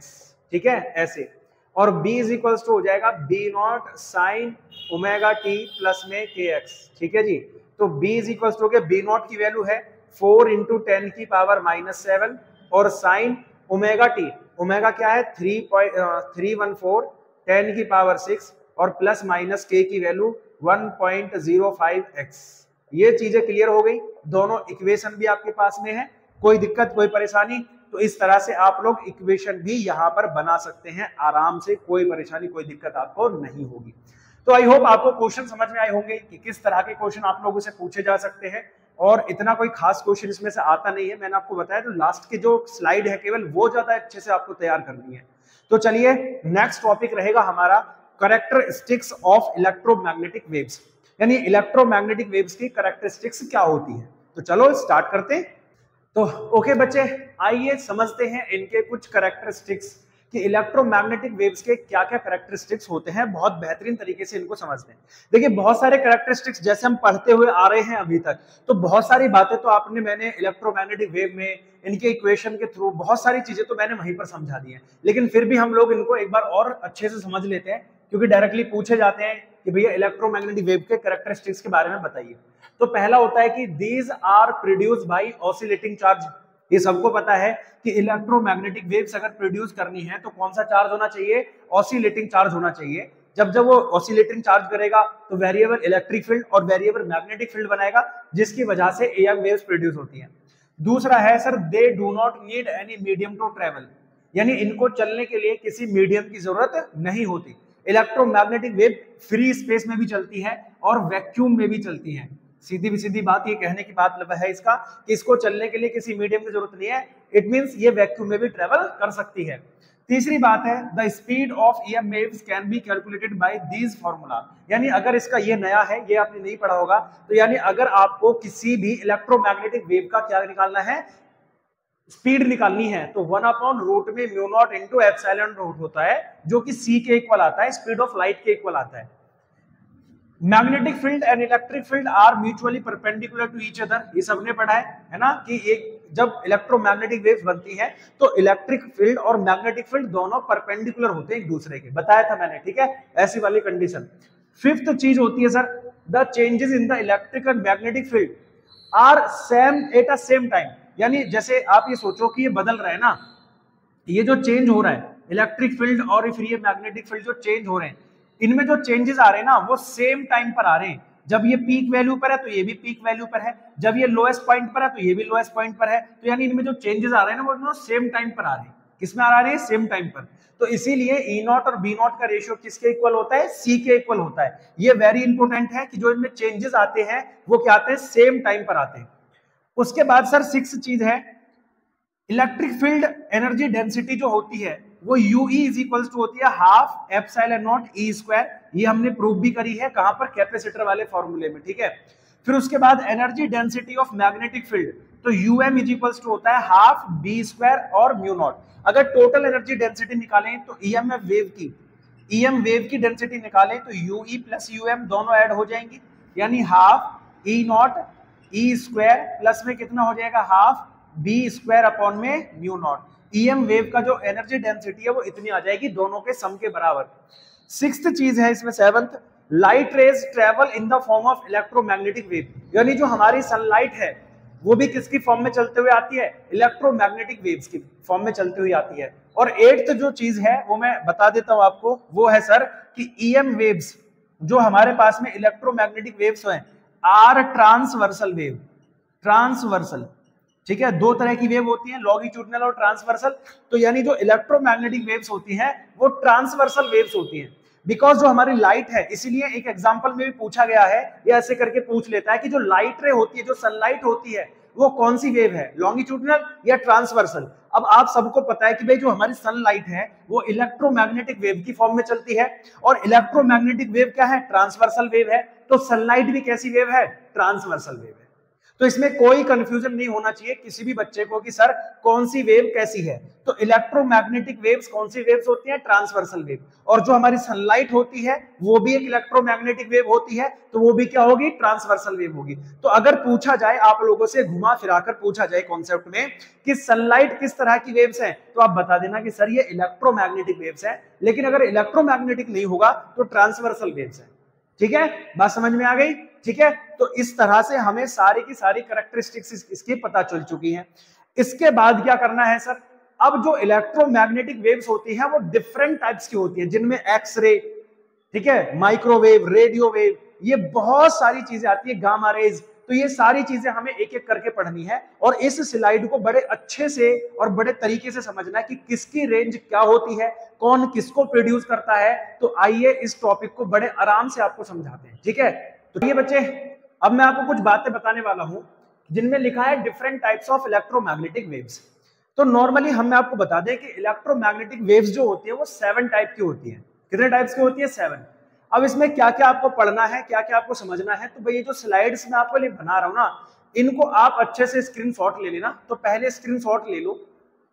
ठीक है, ऐसे। और b इज इक्वल्स टू हो जाएगा b naught sine omega T plus में के एक्स, ठीक है जी। तो b इज इक्वल्स टू हो गया, b नॉट की वैल्यू है 4 इंटू 10 की पावर -7 और साइन ओमेगा टी, ओमेगा क्या है 3.314 10 की पावर 6 और प्लस माइनस के की वैल्यू 1.05x। ये चीजें क्लियर हो गई, दोनों इक्वेशन भी आपके पास में है, कोई दिक्कत कोई परेशानी? तो इस तरह से आप लोग इक्वेशन भी यहाँ पर बना सकते हैं आराम से, कोई परेशानी कोई दिक्कत आपको नहीं होगी। तो आई होप आपको क्वेश्चन समझ में आए होंगे कि किस तरह के क्वेश्चन आप लोगों से पूछे जा सकते हैं, और इतना कोई खास क्वेश्चन इसमें से आता नहीं है, मैंने आपको बताया। तो लास्ट की जो स्लाइड है केवल वो ज्यादा अच्छे से आपको तैयार करनी है। तो चलिए नेक्स्ट टॉपिक रहेगा हमारा कैरेक्टरिस्टिक्स ऑफ इलेक्ट्रोमैग्नेटिक वेव्स, यानी इलेक्ट्रोमैग्नेटिक वेव्स की कैरेक्टरिस्टिक्स क्या होती है। तो चलो स्टार्ट करते हैं। तो ओके बच्चे, आइए समझते हैं इनके कुछ कैरेक्टरिस्टिक्स कि इलेक्ट्रोमैग्नेटिक वेव्स के क्या क्या कैरेक्टरिस्टिक्स होते हैं, बहुत बेहतरीन तरीके से इनको समझते हैं। देखिए बहुत सारे कैरेक्टरिस्टिक्स जैसे हम पढ़ते हुए आ रहे हैं अभी तक, तो बहुत सारी बातें तो मैंने इलेक्ट्रोमैग्नेटिक वेव में इनके इक्वेशन के थ्रू बहुत सारी चीजें तो मैंने वहीं पर समझा दी है, लेकिन फिर भी हम लोग इनको एक बार और अच्छे से समझ लेते हैं, क्योंकि डायरेक्टली पूछे जाते हैं कि भैया इलेक्ट्रोमैग्नेटिक वेव के कैरेक्टरिस्टिक्स के बारे में बताइए। तो पहला होता है कि these are produced by oscillating charge. ये सबको पता है कि इलेक्ट्रोमैग्नेटिक वेव्स अगर प्रोड्यूस करनी है तो कौन सा चार्ज होना चाहिए? ऑसिलेटिंग चार्ज होना चाहिए। जब वो ऑसिलेटिंग चार्ज करेगा तो वेरिएबल इलेक्ट्रिक फील्ड और वेरिएबल मैग्नेटिक फील्ड बनाएगा, जिसकी वजह से एएम वेव्स प्रोड्यूस होती हैं। दूसरा है sir, they do not need any medium to travel, यानी इनको चलने के लिए किसी मीडियम की जरूरत नहीं होती। इलेक्ट्रोमैग्नेटिक वेव फ्री स्पेस में भी चलती है और वैक्यूम में भी चलती है। सीधी बात, ये कहने की बात है इसका कि इसको चलने के लिए किसी मीडियम की जरूरत नहीं है, इट मींस ये वैक्यूम में भी ट्रेवल कर सकती है। तीसरी बात है, the speed of EM waves can be calculated by these formula, यानी अगर इसका ये नया है, ये आपने नहीं पढ़ा होगा, तो यानी अगर आपको किसी भी इलेक्ट्रोमैग्नेटिक वेव का क्या निकालना है, स्पीड निकालनी है, तो 1/रूट में mu not into epsilon root होता है, जो कि c के इक्वल आता है, स्पीड ऑफ लाइट के इक्वल आता है। Magnetic field and electric field are mutually perpendicular to each other, ये सबने पढ़ा है ना, कि एक जब इलेक्ट्रोमैग्नेटिक वेव्स बनती है तो इलेक्ट्रिक फील्ड और मैग्नेटिक फील्ड दोनों परपेंडिकुलर होते हैं एक दूसरे के, बताया था मैंने, ठीक है, ऐसी वाली कंडीशन। फिफ्थ चीज होती है sir, the changes in the electric and magnetic field are same at a same time, यानी जैसे आप ये सोचो कि ये बदल रहा है ना, ये जो चेंज हो रहा है इलेक्ट्रिक फील्ड और फिर ये मैग्नेटिक फील्ड जो चेंज हो रहे हैं, इनमें जो चेंजेस आ रहे हैं ना वो सेम टाइम पर आ रहे हैं। जब ये पीक वैल्यू पर है तो ये भी पीक वैल्यू पर है, जब ये लोएस्ट पॉइंट पर है तो ये भी लोएस्ट पॉइंट पर है, तो यानी इनमें जो चेंजेस आ रहे हैं ना वो सेम टाइम पर आ रहे हैं। किसमें आ रहे हैं? सेम टाइम पर। तो इसीलिए ई नॉट और बी नॉट का रेशियो किसके इक्वल होता है? सी के इक्वल होता है। ये वेरी इंपॉर्टेंट है कि जो इनमें चेंजेस आते हैं वो क्या आते हैं? सेम टाइम पर आते हैं। उसके बाद सर सिक्स चीज है, इलेक्ट्रिक फील्ड एनर्जी डेंसिटी जो होती है वो UE इज इक्वल्स टू होती है half epsilon not E square, ये हमने प्रूव भी करी है, कहां पर? कैपेसिटर वाले फॉर्मूले में, ठीक है। फिर उसके बाद energy density of magnetic field, तो UM इज इक्वल्स टू होता है हाफ B स्क्वायर और म्यू नॉट। अगर टोटल एनर्जी डेंसिटी निकालें तो EM वेव की डेंसिटी निकालें तो UE प्लस UM दोनों ऐड हो जाएंगी, यानी half E not E square plus में कितना हो जाएगा? हाफ B स्क्वायर अपॉन में म्यू नॉट। EM वेव का जो एनर्जी डेंसिटी है वो इतनी आ जाएगी, दोनों के सम के बराबर। सिक्स्थ चीज है इसमें, seventh, light rays travel in the form of electromagnetic wave, यानी जो हमारी सनलाइट है वो भी किसकी फॉर्म में चलते हुए आती है? इलेक्ट्रोमैग्नेटिक वेव्स की फॉर्म में चलती हुई आती है। और एट्थ जो चीज है वो मैं बता देता हूं आपको, वो है सर कि EM वेव्स जो हमारे पास में इलेक्ट्रोमैग्नेटिक वेव्स हैं आर ट्रांसवर्सल वेव, ट्रांसवर्सल, ठीक है। दो तरह की वेव होती है, लॉन्गिट्यूडिनल और ट्रांसवर्सल। तो यानी जो इलेक्ट्रोमैग्नेटिक वेव्स होती हैं वो ट्रांसवर्सल वेव्स होती हैं, बिकॉज जो हमारी लाइट है, इसीलिए एक एग्जांपल में भी पूछा गया है, या ऐसे करके पूछ लेता है कि जो लाइट रे होती है, जो सनलाइट होती है, वो कौन सी वेव है, लॉन्गिट्यूडिनल या ट्रांसवर्सल। अब आप सबको पता है कि भाई जो हमारी सनलाइट है वो इलेक्ट्रोमैग्नेटिक वेव की फॉर्म में चलती है, और इलेक्ट्रोमैग्नेटिक वेव क्या है? ट्रांसवर्सल वेव है। तो सनलाइट भी कैसी वेव है? ट्रांसवर्सल वेव है। तो इसमें कोई कंफ्यूजन नहीं होना चाहिए किसी भी बच्चे को कि सर कौन सी वेव कैसी है। तो इलेक्ट्रोमैग्नेटिक वेव्स कौन सी वेव्स होती हैं? Transversal wave. और जो हमारी सनलाइट होती है वो भी एक इलेक्ट्रोमैग्नेटिक वेव होती है, तो वो भी क्या होगी? ट्रांसवर्सल वेव होगी। तो अगर पूछा जाए आप लोगों से, घुमा फिराकर पूछा जाए कॉन्सेप्ट में कि सनलाइट किस तरह की वेव्स हैं, तो आप बता देना कि सर ये इलेक्ट्रोमैग्नेटिक वेव्स है। लेकिन अगर इलेक्ट्रोमैग्नेटिक नहीं होगा तो ट्रांसवर्सल वेव्स है। ठीक है, बात समझ में आ गई? ठीक है, तो इस तरह से हमें सारी की सारी कैरेक्टरिस्टिक्स इसकी पता चल चुकी हैं। इसके बाद क्या करना है सर, अब जो इलेक्ट्रोमैग्नेटिक वेव्स होती हैं वो डिफरेंट टाइप्स की होती है, जिनमें एक्सरे, ठीक है, माइक्रोवेव, रेडियो वेव, ये बहुत सारी चीजें आती है, गामा रेज। तो ये सारी चीजें हमें एक एक करके पढ़नी है और इस स्लाइड को बड़े अच्छे से और बड़े तरीके से समझना है कि किसकी रेंज क्या होती है, कौन किसको प्रोड्यूस करता है। तो आइए इस टॉपिक को बड़े आराम से आपको समझाते हैं, ठीक है। तो ये बच्चे, अब मैं आपको कुछ बातें बताने वाला हूं जिनमें लिखा है different types of electromagnetic waves. तो नॉर्मली हम आपको बता दें कि इलेक्ट्रोमैग्नेटिक वेव्स जो होती है वो 7 टाइप की होती है। कितने टाइप्स की होती है? 7। अब इसमें क्या क्या आपको पढ़ना है, क्या क्या आपको समझना है, तो भाई ये जो स्लाइड्स मैं आपको लिए बना रहा हूं ना, इनको आप अच्छे से स्क्रीनशॉट ले लेना। तो पहले स्क्रीनशॉट ले लो,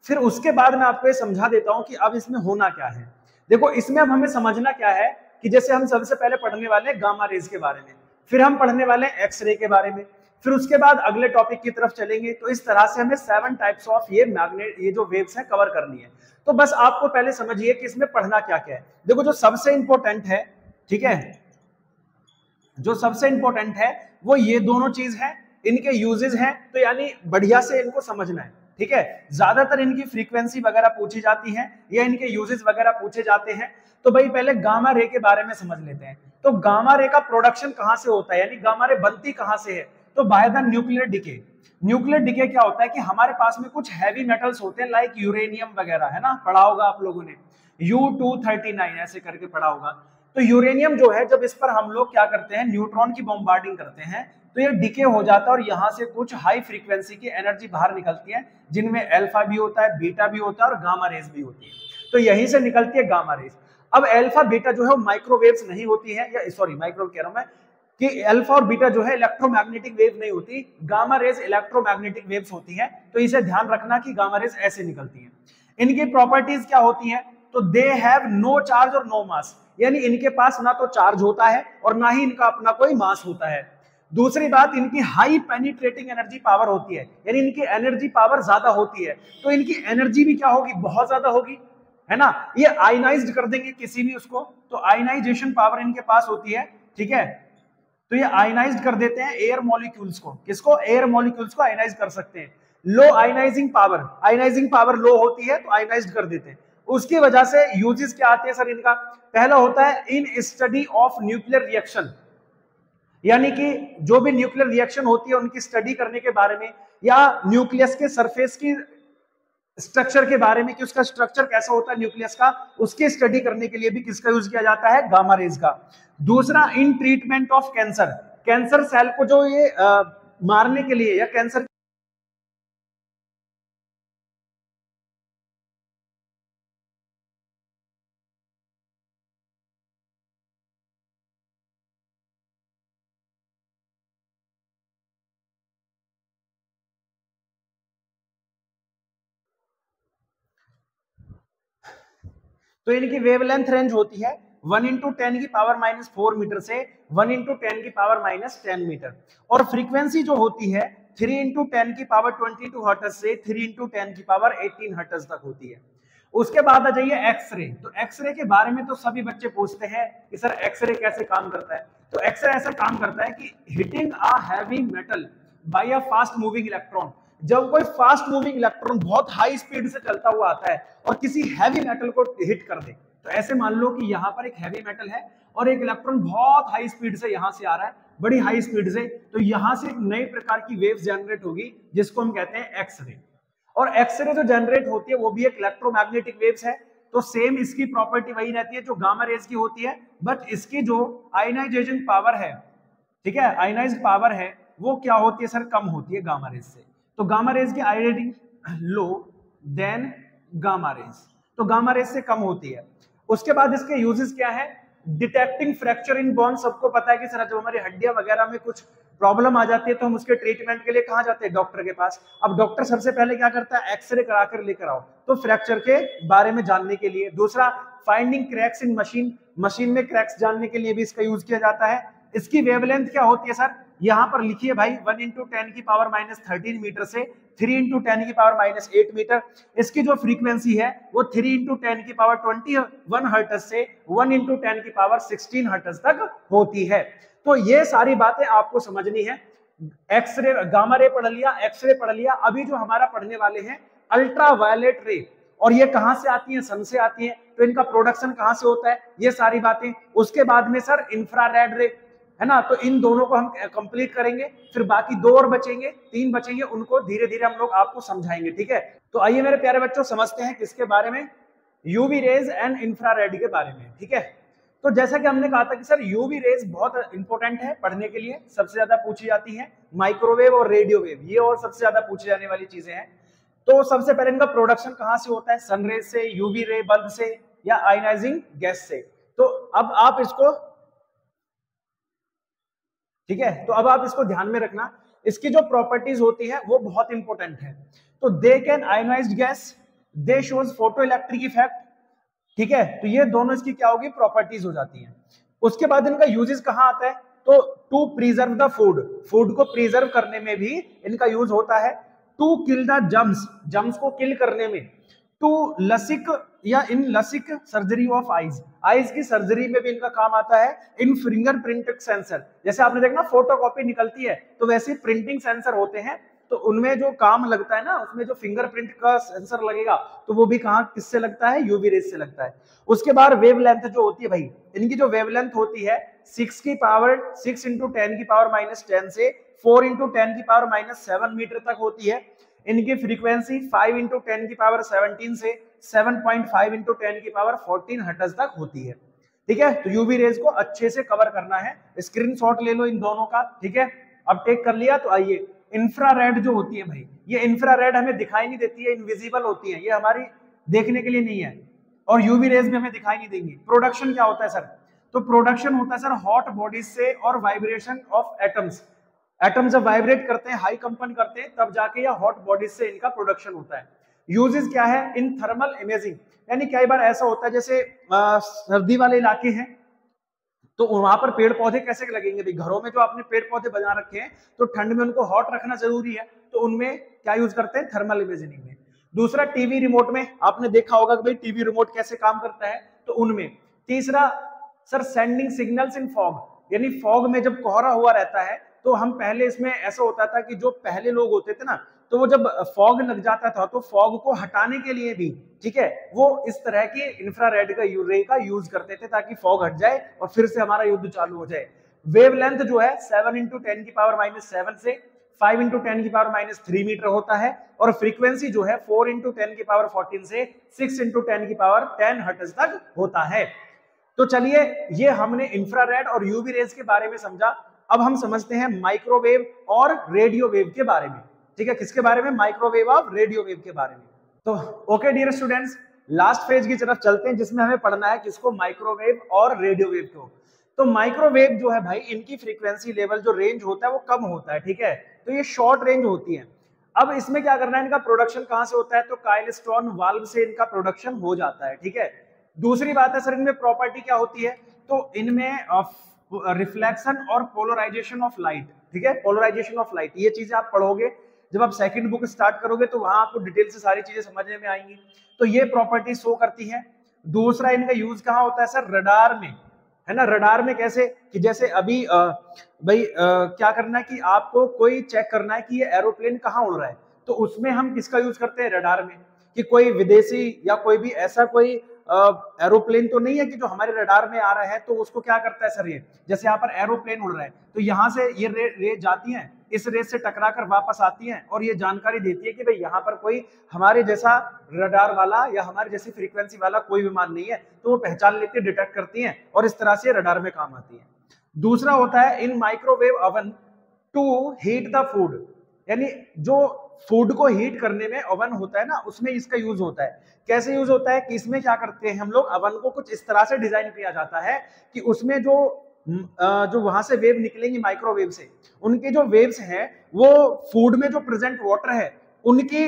फिर उसके बाद मैं आपको ये समझा देता हूं कि अब इसमें होना क्या है। देखो, इसमें अब हमें समझना क्या है कि जैसे हम सबसे पहले पढ़ने वाले हैं गामा रेज के बारे में, फिर हम पढ़ने वाले हैं एक्सरे के बारे में, फिर उसके बाद अगले टॉपिक की तरफ चलेंगे। तो इस तरह से हमें 7 टाइप्स ऑफ ये जो वेव्स है कवर करनी है। तो बस आपको पहले समझिए कि इसमें पढ़ना क्या क्या है। देखो, जो सबसे इंपॉर्टेंट है, ठीक है, जो सबसे इंपॉर्टेंट है वो ये दोनों चीज है, इनके यूजेस हैं। तो यानी बढ़िया से इनको समझना है, ठीक है। ज्यादातर इनकी फ्रीक्वेंसी वगैरह पूछी जाती है या इनके यूजेस वगैरह पूछे जाते हैं। तो भाई पहले गामा रे के बारे में समझ लेते हैं। तो गामा रे का प्रोडक्शन कहां से होता है, यानी गामा रे बनती कहां से है? तो by the nuclear decay. Nuclear decay क्या होता है कि हमारे पास में कुछ हैवी मेटल्स होते हैं, लाइक यूरेनियम वगैरह, है ना, पढ़ा होगा आप लोगों ने, U239 ऐसे करके पढ़ा होगा। तो यूरेनियम जो है, जब इस पर हम लोग क्या करते हैं, न्यूट्रॉन की बॉम्बार्डिंग करते हैं, तो ये डिके हो जाता है और यहाँ से कुछ हाई फ्रीक्वेंसी की एनर्जी बाहर निकलती है, जिनमें अल्फा भी होता है, बीटा भी होता है और गामा रेज भी होती है। तो यहीं से निकलती है गामा रेज। अब अल्फा बीटा जो है वो माइक्रोवेव्स नहीं होती है, या सॉरी माइक्रो कह रहा हूं मैं, कि अल्फा और बीटा जो है इलेक्ट्रोमैग्नेटिक वेव नहीं होती, गामा रेज इलेक्ट्रोमैग्नेटिक वेव्स होती है। तो इसे ध्यान रखना कि गामा रेज ऐसे निकलती है। इनकी प्रॉपर्टीज क्या होती है? तो दे हैव नो चार्ज और नो मास, यानी इनके पास ना तो चार्ज होता है और ना ही इनका अपना कोई मास होता है। दूसरी बात, इनकी हाई पेनिट्रेटिंग एनर्जी पावर होती है, यानी इनकी एनर्जी पावर ज्यादा होती है। तो इनकी एनर्जी भी क्या होगी? बहुत ज्यादा होगी, है ना। ये आयनाइज्ड कर देंगे किसी भी उसको, तो आयनाइजेशन पावर इनके पास होती है, ठीक है। तो ये आयनाइज्ड कर देते हैं एयर मॉलिक्यूल्स को। किसको? एयर मॉलिक्यूल्स को आयनाइज कर सकते हैं। लो आयनाइजिंग पावर लो होती है, तो आयनाइज्ड कर देते हैं। उसकी वजह से यूजेस क्या आते हैं सर इनका? पहला होता है in study of nuclear reaction, यानी कि जो भी न्यूक्लियर रिएक्शन होती है उनकी स्टडी करने के बारे में, या न्यूक्लियस के सरफेस की स्ट्रक्चर के बारे में कि उसका स्ट्रक्चर कैसा होता है न्यूक्लियस का, उसकी स्टडी करने के लिए भी किसका यूज किया जाता है? गामा रेज का। दूसरा, in treatment of cancer, cancer cell को जो ये मारने के लिए या कैंसर तो इनकी वेवलेंथ रेंज होती है 1 × 10⁻⁴ मीटर से 1 × 10⁻10 मीटर, और फ्रीक्वेंसी जो होती है 3 × 10⁻22 हर्ट्ज से 3 × 10⁻18 हर्ट्ज तक होती है। उसके बाद आ जाइए एक्सरे। तो एक्सरे के बारे में तो सभी बच्चे पूछते हैं कि सर एक्सरे कैसे काम करता है। तो एक्सरे ऐसा काम करता है कि hitting a heavy metal by a fast moving electron, जब कोई फास्ट मूविंग इलेक्ट्रॉन बहुत हाई स्पीड से चलता हुआ आता है और किसी हैवी मेटल को हिट कर दे, तो ऐसे मान लो कि यहाँ पर एक हैवी मेटल है और एक इलेक्ट्रॉन बहुत हाई स्पीड से यहाँ से आ रहा है, बड़ी हाई स्पीड से, तो यहाँ से एक नई प्रकार की वेव्स जनरेट होगी जिसको हम कहते हैं एक्सरे। और एक्सरे जो जनरेट होती है वो भी एक इलेक्ट्रोमैग्नेटिक वेव्स है। तो सेम इसकी प्रॉपर्टी वही रहती है जो गामा रेज की होती है, बट इसकी जो आयनाइजेशन पावर है, ठीक है, आयनाइज्ड पावर है, वो क्या होती है सर? कम होती है गामा रेज से। तो गामा रेज की आई रेटिंग लो देन गामा रेज, तो गामा रेज से कम होती है। उसके बाद इसके यूजेस क्या है? Detecting fracture in bone. सबको पता है कि सर जब हमारी हड्डियां वगैरह में कुछ प्रॉब्लम आ जाती है तो हम उसके ट्रीटमेंट के लिए कहां जाते हैं? डॉक्टर के पास। अब डॉक्टर सबसे पहले क्या करता है? एक्सरे कराकर लेकर आओ, तो फ्रैक्चर के बारे में जानने के लिए। दूसरा, फाइंडिंग क्रैक्स इन मशीन, मशीन में क्रैक्स जानने के लिए भी इसका यूज किया जाता है। इसकी वेवलेंथ क्या होती है सर? यहां पर लिखिए भाई, 1 × 10⁻13 मीटर से 3 × 10⁻8 मीटर। इसकी जो फ्रीक्वेंसी है वो 3 × 10⁻21 हर्ट्ज से 1 × 10⁻16 हर्ट्ज तक होती है। तो ये सारी बातें आपको समझनी है। एक्सरे, गामा रे पढ़ लिया, एक्सरे पढ़ लिया। अभी जो हमारा पढ़ने वाले हैं अल्ट्रा वायलेट रे, और ये कहां से आती है? सन से आती है। तो इनका प्रोडक्शन कहां से होता है? ये सारी बातें। उसके बाद में सर इंफ्रारेड रे, है ना, तो इन दोनों को हम कंप्लीट करेंगे। फिर बाकी 2 और बचेंगे, 3 बचेंगे, उनको धीरे धीरे हम लोग आपको समझाएंगे, ठीक है। तो आइए मेरे प्यारे बच्चों समझते हैं किसके बारे में, यूवी रेज एंड इंफ्रारेड के बारे में, ठीक है। तो जैसा कि हमने कहा था कि सर यूवी रेज बहुत इंपॉर्टेंट है पढ़ने के लिए, सबसे ज्यादा पूछी जाती है। माइक्रोवेव और रेडियो वेव ये और सबसे ज्यादा पूछी जाने वाली चीजें हैं। तो सबसे पहले इनका प्रोडक्शन कहां से होता है? सनरेज से, यूवी रे बल्ब से, या आयनाइजिंग गैस से। तो अब आप इसको, ठीक है, तो अब आप इसको ध्यान में रखना, इसकी जो प्रॉपर्टीज होती है वो बहुत इंपॉर्टेंट है। तो they can ionised gas, they shows photo electric effect, ठीक है। तो ये दोनों इसकी क्या होगी? प्रॉपर्टीज हो जाती हैं। उसके बाद इनका यूजेस कहां आता है? तो to preserve the food, food को प्रिजर्व करने में भी इनका यूज होता है। To kill the germs, germs को किल करने में। टू लसिक या in LASIK surgery of eyes, eyes की सर्जरी में भी इनका काम आता है। इन फिंगरप्रिंट सेंसर, जैसे आपने देखना फोटोकॉपी निकलती है तो वैसे प्रिंटिंग सेंसर होते हैं, तो उनमें जो काम लगता है ना, उसमें जो फिंगरप्रिंट का सेंसर लगेगा तो वो भी कहां किससे लगता है? यूवी रेज से लगता है। उसके बाद वेवलेंथ जो होती है भाई, इनकी जो वेवलेंथ होती है 6 की पावर 6 इंटू 10 की पावर -10 से 4 इंटू 10 की पावर -7 मीटर तक होती है। इनकी फ्रीक्वेंसी 5 इंटू 10 की पावर 17 से 7.5 इंटू 10 की पावर 14 हर्ट्ज तक होती है, ठीक है। तो यूवी रेज को अच्छे से कवर करना है, स्क्रीनशॉट ले लो इन दोनों का, ठीक है। अब टेक कर लिया। तो आइए, इंफ्रारेड जो होती है भाई, ये इंफ्रारेड हमें दिखाई नहीं देती है, इनविजिबल होती है, ये हमारी देखने के लिए नहीं है, और यूवी रेज भी हमें दिखाई नहीं देंगी। प्रोडक्शन क्या होता है सर? तो प्रोडक्शन होता है सर हॉट बॉडीज से और वाइब्रेशन ऑफ एटम्स। एटम जब वाइब्रेट करते हैं, हाई कंपन करते हैं, तब जाके यह हॉट बॉडीज से इनका प्रोडक्शन होता है। यूजेस क्या है? इन थर्मल इमेजिंग, यानी कई बार ऐसा होता है जैसे सर्दी वाले इलाके हैं तो वहां पर पेड़ पौधे कैसे लगेंगे भाई? घरों में जो आपने पेड़ पौधे बना रखे हैं तो ठंड में उनको हॉट रखना जरूरी है, तो उनमें क्या यूज करते हैं? थर्मल इमेजिंग में। दूसरा, टीवी रिमोट में आपने देखा होगा कि भाई टीवी रिमोट कैसे काम करता है, तो उनमें। तीसरा sir, sending signals in fog, यानी फॉग में जब कोहरा हुआ रहता है तो हम पहले इसमें ऐसा होता था कि जो पहले लोग होते थे ना, तो वो जब फॉग लग जाता था तो फॉग को हटाने के लिए भी, ठीक है, वो इस तरह की इंफ्रारेड का रे का यूज करते थे ताकि फॉग हट जाए और फिर से हमारा युद्ध चालू हो जाए। वेवलेंथ जो है 7 इंटू 10 की पावर -7 से 5 इंटू 10 की पावर -3 मीटर होता है, और फ्रीक्वेंसी जो है 4 इंटू 10 की पावर 14 से 6 इंटू 10 की पावर 10 हर्ट्ज तक होता है। तो चलिए, ये हमने इंफ्रारेड और यूवी रेज के बारे में समझा। अब हम समझते हैं माइक्रोवेव और रेडियो वेव के बारे में, ठीक है। किसके बारे में? माइक्रोवेव और रेडियो वेव के बारे में। तो okay dear students, last phase की तरफ चलते हैं जिसमें हमें पढ़ना है किसको? माइक्रोवेव और रेडियो वेव को। तो माइक्रोवेव जो है भाई, इनकी फ्रीक्वेंसी लेवल जो रेंज होता है वो कम होता है, ठीक है, तो ये शॉर्ट रेंज होती है। अब इसमें क्या करना है? इनका प्रोडक्शन कहां से होता है? तो काइलस्टोन वाल्व से इनका प्रोडक्शन हो जाता है, ठीक है। दूसरी बात है सर, इनमें प्रॉपर्टी क्या होती है? तो इनमें रिफ्लेक्शन और पोलराइजेशन ऑफ लाइट, ठीक है, पोलराइजेशन ऑफ लाइट, ये चीजें आप पढ़ोगे जब आप सेकंड बुक स्टार्ट करोगे तो वहां आपको डिटेल से सारी चीजें समझने में आएंगी। तो ये प्रॉपर्टी शो करती है। दूसरा, इनका यूज कहां होता है सर? रडार में, है ना। रडार में कैसे? कि जैसे अभी भाई क्या करना है कि आपको कोई चेक करना है कि ये एरोप्लेन कहाँ उड़ रहा है, तो उसमें हम किसका यूज करते हैं? रडार में। कि कोई विदेशी या कोई भी ऐसा कोई एरोप्लेन तो नहीं है कि जो हमारे रडार में आ रहा है, तो उसको क्या करता है सर? ये जैसे यहाँ पर एरोप्लेन उड़ रहा है तो यहाँ से ये रे जाती हैं, इस रेस से टकराकर वापस आती हैं और ये जानकारी देती है कि भाई यहाँ पर कोई हमारे जैसा रडार वाला या हमारे जैसी फ्रीक्वेंसी वाला कोई विमान नहीं है, तो वो पहचान लेती है, डिटेक्ट करती हैं और इस तरह से रडार में काम आती है। दूसरा होता है in microwave oven to heat the food, यानी जो फूड को हीट करने में ओवन होता है ना, उसमें इसका यूज होता है। कैसे यूज होता है? कि इसमें क्या करते हैं हम लोग, ओवन को कुछ इस तरह से डिजाइन किया जाता है कि उसमें जो वहां से वेव निकलेंगी माइक्रोवेव से, उनके जो वेव्स हैं वो फूड में जो प्रेजेंट वाटर है उनकी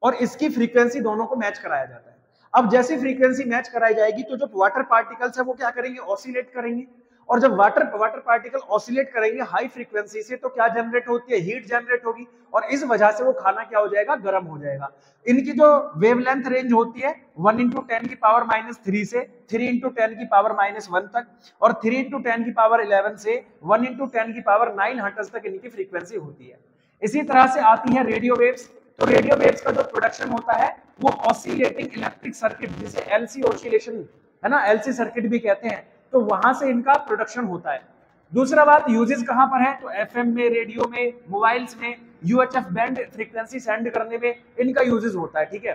और इसकी फ्रीक्वेंसी दोनों को मैच कराया जाता है। अब जैसे फ्रीक्वेंसी मैच कराई जाएगी तो जो वाटर पार्टिकल्स है वो क्या करेंगे? ऑसिलेट करेंगे, और जब वाटर पार्टिकल ऑसिलेट करेंगे हाई फ्रीक्वेंसी से तो क्या जनरेट होती है, हीट जनरेट होगी और इस वजह से वो खाना क्या हो जाएगा, गर्म हो जाएगा। इनकी जो वेवलेंथ रेंज होती है 1 × 10 की पावर -3 से 3 × 10 की पावर -1 तक और 3 × 10 की पावर 11 से 1 × 10 की पावर 9 हर्ट्ज तक इनकी फ्रीक्वेंसी होती है। इसी तरह से आती है रेडियो वेव्स। तो रेडियो वेव्स का जो प्रोडक्शन होता है वो ऑसिलेटिंग इलेक्ट्रिक सर्किट, जिसे एलसी ऑसिलेशन है ना, एलसी सर्किट भी कहते हैं, तो वहां से इनका प्रोडक्शन होता है। दूसरा बात यूजेस कहां पर है, तो एफएम में, रेडियो में, मोबाइल्स में, यूएचएफ बैंड फ्रीक्वेंसी सेंड करने में इनका यूजेस होता है। ठीक है,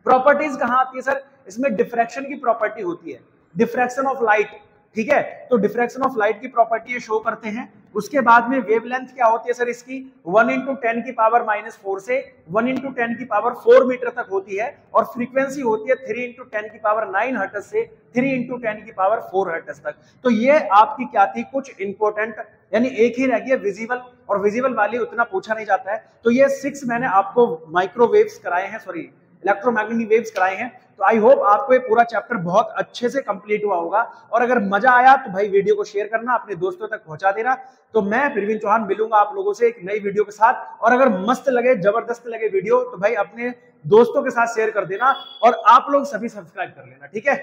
प्रॉपर्टीज कहां आती है सर, इसमें डिफ्रैक्शन की प्रॉपर्टी होती है, डिफ्रैक्शन ऑफ लाइट। ठीक है, तो डिफ्रैक्शन ऑफ लाइट की प्रॉपर्टी शो करते हैं। उसके बाद में वेवलेंथ क्या होती है सर इसकी, 1 × 10 की पावर -4 से 1 × 10 की पावर 4 मीटर तक होती है और फ्रीक्वेंसी होती है 3 × 10 की पावर 9 हर्ट्ज से 3 × 10 की पावर 4 हर्ट्ज तक। तो ये आपकी क्या थी, कुछ इंपॉर्टेंट, यानी एक ही रह गया विजिबल, और विजिबल वाली उतना पूछा नहीं जाता है। तो ये 6 मैंने आपको माइक्रोवेव्स कराए हैं, सॉरी इलेक्ट्रोमैग्नेटिक वेव्स कराए हैं। तो आई होप आपको ये पूरा चैप्टर बहुत अच्छे से कंप्लीट हुआ होगा, और अगर मजा आया तो भाई वीडियो को शेयर करना, अपने दोस्तों तक पहुंचा देना। तो मैं प्रवीण चौहान मिलूंगा आप लोगों से एक नई वीडियो के साथ, और अगर मस्त लगे, जबरदस्त लगे वीडियो तो भाई अपने दोस्तों के साथ शेयर कर देना, और आप लोग सभी सब्सक्राइब कर लेना। ठीक है।